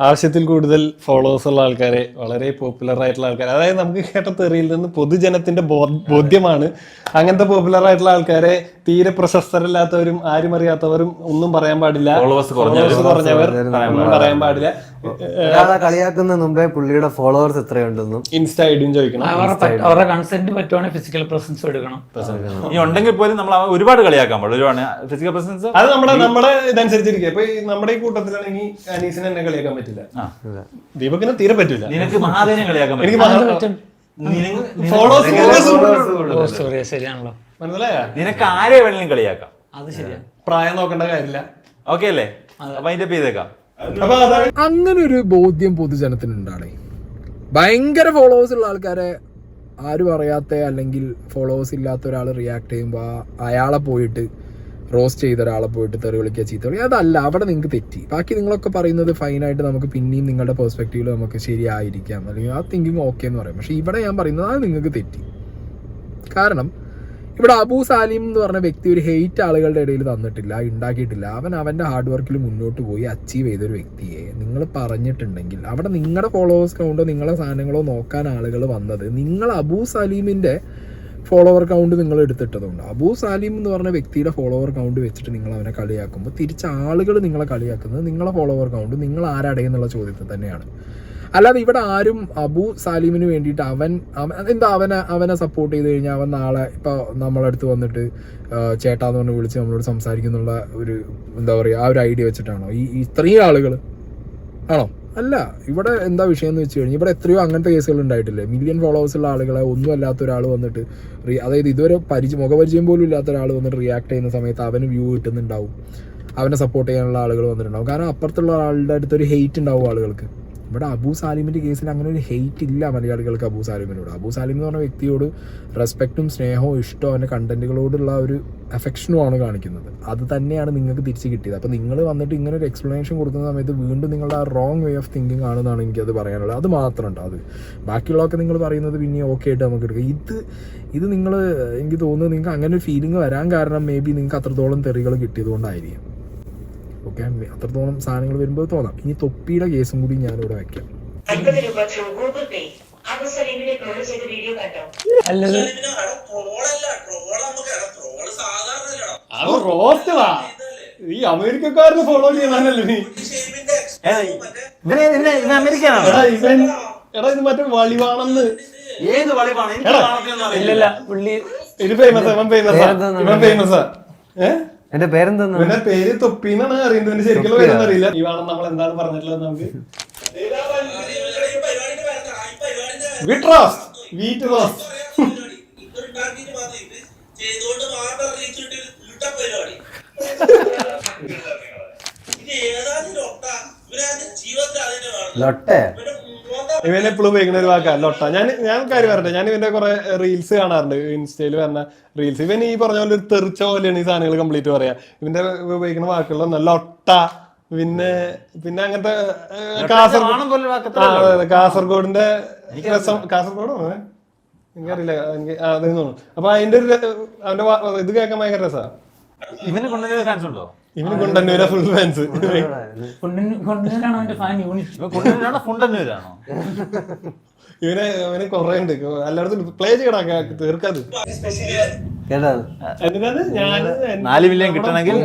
ആവശ്യത്തിൽ കൂടുതൽ ഫോളോവേഴ്സ് ഉള്ള ആൾക്കാരെ, വളരെ പോപ്പുലർ ആയിട്ടുള്ള ആൾക്കാർ, അതായത് നമുക്ക് കേട്ട തെറിയിൽ നിന്ന് പൊതുജനത്തിന്റെ ബോധ്യമാണ് അങ്ങനത്തെ പോപ്പുലർ ആയിട്ടുള്ള ആൾക്കാരെ തീരെ പ്രശസ്തരല്ലാത്തവരും ആരും അറിയാത്തവരും ഒന്നും പറയാൻ പാടില്ല. Followers കുറഞ്ഞവർ ഒന്നും പറയാൻ പാടില്ല. കളിയാക്കുന്ന മുമ്പേ പുള്ളിയുടെ ഫോളോവേഴ്സ് എത്രയുണ്ടെന്നും ഇൻസ്റ്റ ഐഡിയും ചോദിക്കണം. അവരുടെ കൺസെന്റ് പറ്റുവാണെങ്കിൽ ഫിസിക്കൽ പ്രസൻസ് എടുക്കണം. ഈ ഉണ്ടെങ്കിൽ പോലും നമ്മൾ ഒരുപാട് കളിയാക്കാൻ പാടില്ല. ഒരുപാട് ഫിസിക്കൽ പ്രസൻസ് അത് നമ്മുടെ ഇതനുസരിച്ചിരിക്കും. ഇപ്പൊ നമ്മുടെ ഈ കൂട്ടത്തിലാണെങ്കിൽ അനീസിനെ എന്നെ കളിയാക്കാൻ പറ്റില്ല, ദീപകിനെ തീരെ പറ്റില്ല. നിനക്ക് മഹാദേവനെ കളിയാക്കാൻ എനിക്ക് ശരിയാണല്ലോ, മനസ്സിലായോ? നിനക്ക് ആരെ വേണമെങ്കിലും കളിയാക്കാം. അത് ശരിയാണ്. പ്രായം നോക്കേണ്ട കാര്യമില്ല. ഓക്കെ അല്ലേ? അപ്പൊ അതിന്റെ ചെയ്തേക്കാം. അപ്പൊ അതാണ് അങ്ങനെ ഒരു ബോധ്യം പൊതുജനത്തിനുണ്ടാണ്. ഭയങ്കര ഫോളോവേഴ്സ് ഉള്ള ആൾക്കാരെ ആരും അറിയാത്ത അല്ലെങ്കിൽ ഫോളോവേഴ്സ് ഇല്ലാത്ത ഒരാൾ റിയാക്ട് ചെയ്യുമ്പോൾ അയാളെ പോയിട്ട് റോസ്റ്റ് ചെയ്ത ഒരാളെ പോയിട്ട് തെറി വിളിക്കുക, ചീത്ത വിളിക്കുക, അതല്ല. അവിടെ നിങ്ങൾക്ക് തെറ്റി. ബാക്കി നിങ്ങളൊക്കെ പറയുന്നത് ഫൈനായിട്ട് നമുക്ക് പിന്നെയും നിങ്ങളുടെ പെർസ്പെക്റ്റീവിൽ നമുക്ക് ശരിയായിരിക്കാം, അല്ലെങ്കിൽ ആ തിങ്കിങ് ഓക്കെ എന്ന് പറയും. പക്ഷേ ഇവിടെ ഞാൻ പറയുന്നത് അത് നിങ്ങൾക്ക് തെറ്റി. കാരണം ഇവിടെ അബു സാലിം എന്ന് പറഞ്ഞ വ്യക്തി ഒരു ഹെയ്റ്റ് ആളുകളുടെ ഇടയിൽ തന്നിട്ടില്ല, ഉണ്ടാക്കിയിട്ടില്ല. അവൻ അവൻ്റെ ഹാർഡ് വർക്കിൽ മുന്നോട്ട് പോയി അച്ചീവ് ചെയ്തൊരു വ്യക്തിയെ നിങ്ങൾ പറഞ്ഞിട്ടുണ്ടെങ്കിൽ അവിടെ നിങ്ങളുടെ ഫോളോവേഴ്സ് കൗണ്ടോ നിങ്ങളെ സാധനങ്ങളോ നോക്കാൻ ആളുകൾ വന്നത് നിങ്ങൾ അബു സലീമിൻ്റെ ഫോളോവർ കൗണ്ട് നിങ്ങൾ എടുത്തിട്ടതുകൊണ്ട്. അബു സാലിം എന്ന് പറഞ്ഞ വ്യക്തിയുടെ ഫോളോവർ കൗണ്ട് വെച്ചിട്ട് നിങ്ങൾ അവനെ കളിയാക്കുമ്പോൾ തിരിച്ച് ആളുകൾ നിങ്ങളെ കളിയാക്കുന്നത് നിങ്ങളെ ഫോളോവർ കൗണ്ട് നിങ്ങൾ ആരടയെന്നുള്ള ചോദ്യത്തിൽ തന്നെയാണ്. അല്ലാതെ ഇവിടെ ആരും അബു സാലിമിന് വേണ്ടിയിട്ട് അവനെ സപ്പോർട്ട് ചെയ്ത് കഴിഞ്ഞാൽ അവൻ നാളെ ഇപ്പോൾ നമ്മളടുത്ത് വന്നിട്ട് ചേട്ടാന്ന് പറഞ്ഞ് വിളിച്ച് നമ്മളോട് സംസാരിക്കുന്നുള്ള ഒരു എന്താ പറയുക ആ ഒരു ഐഡിയ വെച്ചിട്ടാണോ ഈ ഇത്രയും ആളുകൾ ആണോ? അല്ല. ഇവിടെ എന്താ വിഷയം എന്ന് വെച്ച് കഴിഞ്ഞാൽ ഇവിടെ എത്രയോ അങ്ങനത്തെ കേസുകൾ ഉണ്ടായിട്ടില്ലേ? മില്യൺ ഫോളോവേഴ്സ് ഉള്ള ആളുകളെ ഒന്നും അല്ലാത്ത ഒരാൾ വന്നിട്ട് അതായത് ഇതുവരെ മുഖപരിചയം പോലും ഇല്ലാത്ത ഒരാൾ വന്നിട്ട് റിയാക്ട് ചെയ്യുന്ന സമയത്ത് അവന് വ്യൂ കിട്ടുന്നുണ്ടാവും, അവനെ സപ്പോർട്ട് ചെയ്യാനുള്ള ആളുകൾ വന്നിട്ടുണ്ടാവും. കാരണം അപ്പുറത്തുള്ള ആളുടെ അടുത്തൊരു ഹെയ്റ്റ് ഉണ്ടാവും ആളുകൾക്ക്. ഇവിടെ അബു സാലിമിൻ്റെ കേസിൽ അങ്ങനെ ഒരു ഹെയ്റ്റ് ഇല്ല മലയാളികൾക്ക് അബു സാലിമിനോട്. അബു സാലിം എന്ന് പറഞ്ഞ വ്യക്തിയോട് റെസ്പെക്റ്റും സ്നേഹവും ഇഷ്ടവും അവൻ്റെ കണ്ടന്റുകളോടുള്ള ഒരു അഫെക്ഷനുമാണ് കാണിക്കുന്നത്. അത് തന്നെയാണ് നിങ്ങൾക്ക് തിരിച്ച് കിട്ടിയത്. അപ്പോൾ നിങ്ങൾ വന്നിട്ട് ഇങ്ങനെ ഒരു എക്സ്പ്ലനേഷൻ കൊടുക്കുന്ന സമയത്ത് വീണ്ടും നിങ്ങളുടെ ആ റോങ് വേ ഓഫ് തിങ്കിങ് ആണെന്നാണ് എനിക്കത് പറയാനുള്ളത്. അത് മാത്രം ഉണ്ട്. അത് ബാക്കിയുള്ളതൊക്കെ നിങ്ങൾ പറയുന്നത് പിന്നെ ഓക്കെ ആയിട്ട് നമുക്ക് എടുക്കാം. ഇത് നിങ്ങൾ എനിക്ക് തോന്നുന്നത് നിങ്ങൾക്ക് അങ്ങനെ ഒരു ഫീലിംഗ് വരാൻ കാരണം മേ ബി നിങ്ങൾക്ക് അത്രത്തോളം തെറികൾ കിട്ടിയതുകൊണ്ടായിരിക്കും. ഓക്കെ, അത്രത്തോളം സാധനങ്ങൾ വരുമ്പോൾ തോന്നാം. ഇനി തൊപ്പിയുടെ കേസും കൂടി ഞാനിവിടെ വയ്ക്കാം. അത് റോസ്റ്റ്ലാ. ഈ അമേരിക്കക്കാരന് ഫോളോ ചെയ്യാനല്ലേ നീ? എടാ ഇത് മറ്റേ വളിവാണെന്ന്. ഏത് വളിവാണ്? ഇല്ലല്ല പുള്ളി ഇത് ഫേമസാ, ഇവൻ ഫേമസാ. എന്റെ പേരെന്താണ്? ഇവന്റെ പേര് തൊപ്പി എന്നാണ് അറിയുന്നത്, ഇവന്റെ ശരിക്കുള്ള പേരൊന്നും അറിയില്ല. ഈ വേണം നമ്മൾ എന്താണ് പറഞ്ഞിട്ടുള്ളത് നമുക്ക്. വീറ്റ് റോസ്റ്റ് ലൊട്ടെ. ഇവൻ എപ്പോഴും ഉപയോഗിക്കുന്ന ഒരു വാക്കാ ലൊട്ട. ഞാൻ കാര്യം പറയട്ടെ, ഞാൻ ഇവന്റെ കുറെ റീൽസ് കാണാറുണ്ട്, ഇൻസ്റ്റയിൽ വരുന്ന റീൽസ്. ഇവൻ ഈ പറഞ്ഞ പോലെ ഒരു തെറിച്ച പോലെയാണ് ഈ സാധനങ്ങൾ കംപ്ലീറ്റ് പറയാ. ഇവന്റെ ഉപയോഗിക്കുന്ന വാക്കുകളൊന്നും ലൊട്ട, പിന്നെ അങ്ങനത്തെ കാസർഗോഡിന്റെ രസം, കാസർഗോഡോ എനിക്കറിയില്ല, എനിക്ക് അത് തോന്നുന്നു. അപ്പൊ അതിന്റെ ഒരു അവന്റെ ഇത് കേൾക്കാൻ ഭയങ്കര രസാ. ഇവന് കൊണ്ടുവരുന്ന ഫാൻസ് ഉണ്ടോ? ഇവന് കൊണ്ടുവന്നൂര ഫുൾ ഫാൻസ്. കൊണ്ടുവരാണോ അവന്റെ ഫാൻ യൂണിറ്റ്? കൊണ്ടുവരാണോ ഫുണ്ടന്നൂരാണോ? ഇവന് കൊറേ ഉണ്ട്, എല്ലായിടത്തും പ്ലേ ചെയ്യണ തീർക്കാത്. കേട്ടോ 4 മില്യൺ കിട്ടണമെങ്കിൽ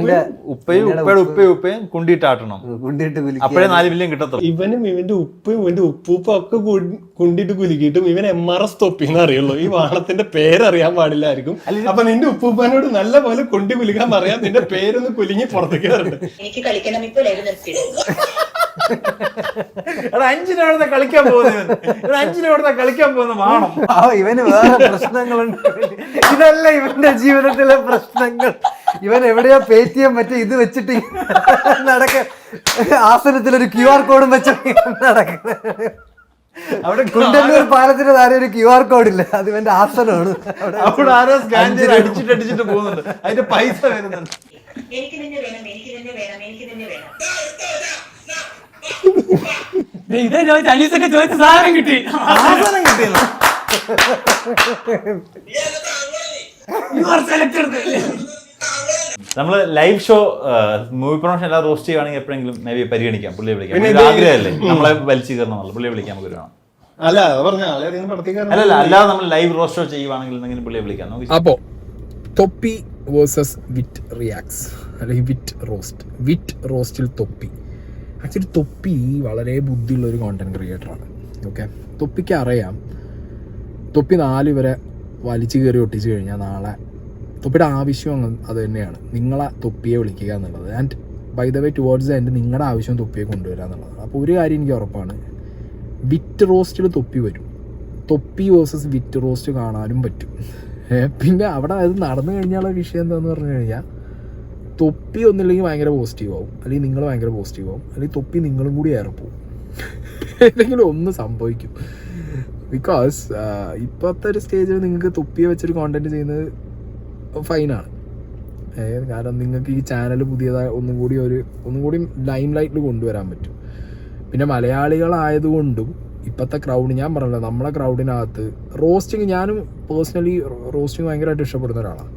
ഉപ്പയും കുണ്ടിട്ടാട്ടണം, കുണ്ടിട്ട് അപ്പോഴേ 4 മില്യൺ കിട്ടത്തുള്ളൂ. ഇവനും ഇവന്റെ ഉപ്പയും ഇവന്റെ ഉപ്പൂപ്പ ഒക്കെ കുണ്ടിട്ട് കുലുക്കിയിട്ടും ഇവൻ MRS തൊപ്പിന്ന് അറിയുള്ളൂ. ഈ വാണത്തിന്റെ പേരറിയാൻ പാടില്ലായിരിക്കും. അപ്പൊ നിന്റെ ഉപ്പൂപ്പനോട് നല്ല പോലെ കൊണ്ടി കുലുക്കാൻ പറയാം, നിന്റെ പേരൊന്ന് കുലുങ്ങി പുറത്തേക്ക് വരണ്ട്. എനിക്ക് കളിക്കണം, ഇപ്പോൾ എടാ 5 രൂപ കളിക്കാൻ പോകുന്നത്, 5 രൂപ കളിക്കാൻ പോകുന്ന വാണം. ഇവന് വേറെ പ്രശ്നങ്ങളുണ്ട്. ഇതല്ല ഇവന്റെ ജീവിതത്തിലെ പ്രശ്നങ്ങൾ. ഇവൻ എവിടെയോ പേടിഎം മറ്റേ ഇത് വെച്ചിട്ട് നടക്ക, ആസനത്തിലൊരു QR കോഡും വെച്ച നടക്കുന്നത്. അവിടെ കുണ്ടന്നൂർ പാലത്തിന്റെ താഴെ ഒരു QR കോഡ് ഇല്ല, അത് ഇവന്റെ ആസനമാണ്. അവിടെ ആരോ സ്കാൻ ചെയ്ത് അടിച്ചിട്ട് പോകുന്നുണ്ട്, അതിന്റെ പൈസ വരുന്നുണ്ട്. എനിക്ക് തന്നെ വേണം, എനിക്ക് തന്നെ വേണം, എനിക്ക് തന്നെ വേണം. ഇതേ ചോദിച്ചു അനീസൊക്കെ ചോദിച്ച സാധനം കിട്ടി. ആസനം കിട്ടിയല്ലോ. നമ്മള് ലൈവ് ഷോ മൂവി പ്രൊമോഷൻ എല്ലാം റോസ്റ്റ് ചെയ്യുവാണെങ്കിൽ എപ്പോഴെങ്കിലും മേ ബി പരിഗണിക്കാം, പുള്ളിയെ വിളിക്കാം. ആഗ്രഹമല്ലേ നമ്മളെ വലിച്ചു കയറണം, പുള്ളിയെ വിളിക്കാൻ നമുക്ക് വേണം. അല്ല അത് പറഞ്ഞ അല്ലല്ല, അല്ലാതെ നമ്മൾ ലൈവ് റോസ്റ്റ് ഷോ ചെയ്യുവാണെങ്കിൽ എന്തെങ്കിലും പുള്ളിയെ വിളിക്കാം. അപ്പോ തൊപ്പി വേഴ്സസ് വിറ്റ് റിയാക്ട്സ് അല്ലെങ്കിൽ വിറ്റ് റോസ്റ്റിൽ തൊപ്പി. ആക്ച്വലി തൊപ്പി വളരെ ബുദ്ധിയുള്ള ഒരു കോണ്ടന്റ് ക്രിയേറ്ററാണ്. ഓക്കെ, തൊപ്പിക്ക് അറിയാം, തൊപ്പി 4 വരെ വലിച്ചു കയറി ഒട്ടിച്ചു കഴിഞ്ഞാൽ നാളെ തൊപ്പിയുടെ ആവശ്യം അത് തന്നെയാണ്, നിങ്ങളെ തൊപ്പിയെ വിളിക്കുക എന്നുള്ളത്. And by the way towards the end നിങ്ങളുടെ ആവശ്യം തൊപ്പിയെ കൊണ്ടുവരിക എന്നുള്ളതാണ്. അപ്പോൾ ഒരു കാര്യം എനിക്ക് ഉറപ്പാണ്, വിറ്റ് റോസ്റ്റിൽ തൊപ്പി വരും. തൊപ്പി വേഴ്സസ് വിറ്റ് റോസ്റ്റ് കാണാനും പറ്റും. പിന്നെ അവിടെ അത് നടന്നു കഴിഞ്ഞാലുള്ള വിഷയം എന്താണെന്ന് പറഞ്ഞു കഴിഞ്ഞാൽ, തൊപ്പി ഒന്നില്ലെങ്കിൽ ഭയങ്കര പോസിറ്റീവ് ആവും, അല്ലെങ്കിൽ നിങ്ങൾ ഭയങ്കര പോസിറ്റീവ് ആവും, അല്ലെങ്കിൽ തൊപ്പി നിങ്ങളും കൂടി ഏറെപ്പോവും. ഏതെങ്കിലും ഒന്ന് സംഭവിക്കും. ബിക്കോസ് ഇപ്പോഴത്തെ ഒരു സ്റ്റേജിൽ നിങ്ങൾക്ക് തൊപ്പിയെ വെച്ചൊരു കോണ്ടന്റ് ചെയ്യുന്നത് ഫൈനാണ്. കാരണം നിങ്ങൾക്ക് ഈ ചാനൽ പുതിയതായി ഒന്നും കൂടി ലൈം ലൈറ്റിൽ കൊണ്ടുവരാൻ പറ്റും. പിന്നെ മലയാളികളായതുകൊണ്ടും ഇപ്പോഴത്തെ ക്രൗഡ്, ഞാൻ പറഞ്ഞല്ലോ നമ്മളെ ക്രൗഡിനകത്ത് റോസ്റ്റിങ്, ഞാനും പേഴ്സണലി റോസ്റ്റിങ് ഭയങ്കരമായിട്ട് ഇഷ്ടപ്പെടുന്ന ഒരാളാണ്.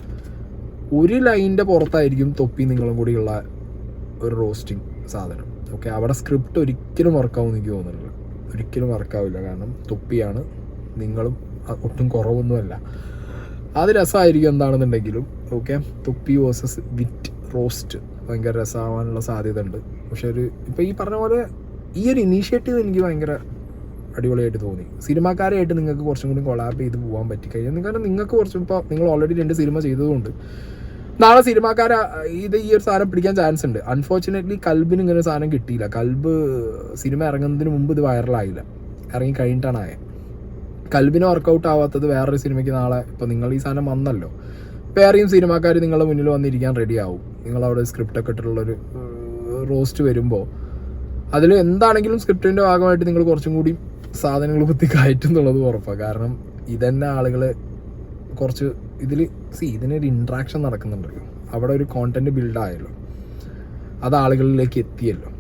ഒരു ലൈനിൻ്റെ പുറത്തായിരിക്കും തൊപ്പി നിങ്ങളും കൂടിയുള്ള ഒരു റോസ്റ്റിംഗ് സാധനം. ഓക്കെ, അവിടെ സ്ക്രിപ്റ്റ് ഒരിക്കലും വർക്കാവും എനിക്ക് തോന്നുന്നില്ല, ഒരിക്കലും വർക്കാവില്ല. കാരണം തൊപ്പിയാണ്, നിങ്ങളും ഒട്ടും കുറവൊന്നുമല്ല. അത് രസമായിരിക്കും എന്താണെന്നുണ്ടെങ്കിലും. ഓക്കെ, തൊപ്പി വേഴ്സസ് വിറ്റ് റോസ്റ്റ് ഭയങ്കര രസമാവാനുള്ള സാധ്യത ഉണ്ട്. പക്ഷെ ഇപ്പോൾ ഈ പറഞ്ഞ പോലെ ഈ ഒരു ഇനീഷ്യേറ്റീവ് എനിക്ക് ഭയങ്കര അടിപൊളിയായിട്ട് തോന്നി. സിനിമാക്കാരായിട്ട് നിങ്ങൾക്ക് കുറച്ചും കൂടി കൊളാബ് ചെയ്ത് പോകാൻ പറ്റിക്കഴിഞ്ഞാൽ, കാരണം നിങ്ങൾക്ക് കുറച്ചും ഇപ്പോൾ നിങ്ങൾ ഓൾറെഡി 2 സിനിമ ചെയ്തതുകൊണ്ട് നാളെ സിനിമാക്കാരെ ഈ ഒരു സാധനം പിടിക്കാൻ ചാൻസ് ഉണ്ട്. അൺഫോർച്ചുനേറ്റ്ലി കൽബിന് ഇങ്ങനെ ഒരു സാധനം കിട്ടിയില്ല. കൽബ് സിനിമ ഇറങ്ങുന്നതിന് മുമ്പ് ഇത് വൈറലായില്ല, ഇറങ്ങി കഴിഞ്ഞിട്ടാണ് ആയത്. കൽബിന് വർക്കൗട്ട് ആവാത്തത് വേറൊരു സിനിമയ്ക്ക് നാളെ ഇപ്പോൾ നിങ്ങൾ ഈ സാധനം വന്നല്ലോ, വേറെയും സിനിമാക്കാർ നിങ്ങളുടെ മുന്നിൽ വന്നിരിക്കാൻ റെഡി ആവും. നിങ്ങളവിടെ സ്ക്രിപ്റ്റൊക്കെ ഇട്ടിട്ടുള്ളൊരു റോസ്റ്റ് വരുമ്പോൾ അതിൽ എന്താണെങ്കിലും സ്ക്രിപ്റ്റിൻ്റെ ഭാഗമായിട്ട് നിങ്ങൾ കുറച്ചും കൂടി സാധനങ്ങൾ കുത്തി കയറ്റും എന്നുള്ളത് ഉറപ്പാണ്. കാരണം ഇതന്നെ ആളുകൾ കുറച്ച് ഇതിനൊരു ഇൻട്രാക്ഷൻ നടക്കുന്നുണ്ടല്ലോ, അവിടെ ഒരു കോണ്ടന്റ് ബിൽഡായല്ലോ, അത് ആളുകളിലേക്ക് എത്തിയല്ലോ.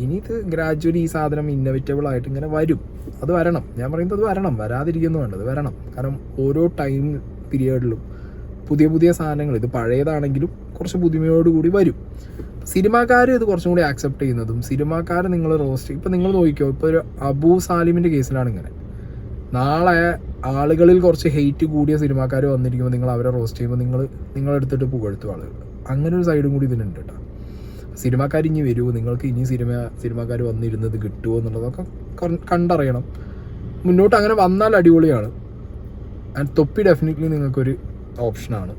ഇനി ഇത് ഗ്രാജുവലി ഈ സാധനം ഇന്നോവേറ്റബിൾ ആയിട്ട് ഇങ്ങനെ വരും. അത് വരണം, ഞാൻ പറയുന്നത് അത് വരണം, വരാതിരിക്കുന്നു വേണ്ടത് വരണം. കാരണം ഓരോ ടൈം പീരിയഡിലും പുതിയ സാധനങ്ങൾ, ഇത് പഴയതാണെങ്കിലും കുറച്ച് പുതുമയോടുകൂടി വരും. സിനിമാക്കാർ ഇത് കുറച്ചും കൂടി ആക്സെപ്റ്റ് ചെയ്യുന്നതും, സിനിമാക്കാർ നിങ്ങൾ റോസ്റ്റ്, ഇപ്പം നിങ്ങൾ നോക്കിക്കോ, ഇപ്പോൾ ഒരു അബു സാലിമിൻ്റെ കേസിലാണ് ഇങ്ങനെ. നാളെ ആളുകളിൽ കുറച്ച് ഹെയ്റ്റ് കൂടിയ സിനിമാക്കാർ വന്നിരിക്കുമ്പോൾ നിങ്ങൾ അവരെ റോസ്റ്റ് ചെയ്യുമ്പോൾ നിങ്ങളെടുത്തിട്ട് പുകഴ്ത്തും ആളുകൾ. അങ്ങനെ ഒരു സൈഡും കൂടി ഇതിനുണ്ട് കേട്ടോ. സിനിമാക്കാർ ഇനി വരുമോ, നിങ്ങൾക്ക് ഇനി സിനിമാക്കാർ വന്നിരുന്നത് കിട്ടുമോ എന്നുള്ളതൊക്കെ കണ്ടറിയണം. മുന്നോട്ട് അങ്ങനെ വന്നാൽ അടിപൊളിയാണ്. ആൻഡ് തൊപ്പി ഡെഫിനറ്റ്ലി നിങ്ങൾക്കൊരു ഓപ്ഷനാണ്.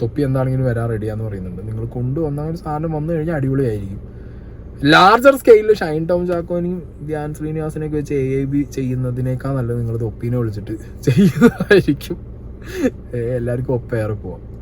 തൊപ്പി എന്താണെങ്കിലും വരാൻ റെഡിയാന്ന് പറയുന്നുണ്ട്. നിങ്ങൾ കൊണ്ടുവന്ന ഒരു സാധനം വന്നു കഴിഞ്ഞാൽ അടിപൊളിയായിരിക്കും. ലാർജർ സ്കെയിലിൽ ഷൈൻ ടോം ചാക്കോനെയും ധ്യാൻ ശ്രീനിവാസനെയൊക്കെ വെച്ച് AIB ചെയ്യുന്നതിനേക്കാൾ നല്ലത് നിങ്ങൾ തൊപ്പീനെ വിളിച്ചിട്ട് ചെയ്യുന്നതായിരിക്കും. എല്ലാവർക്കും ഒപ്പേറെ പോവാം.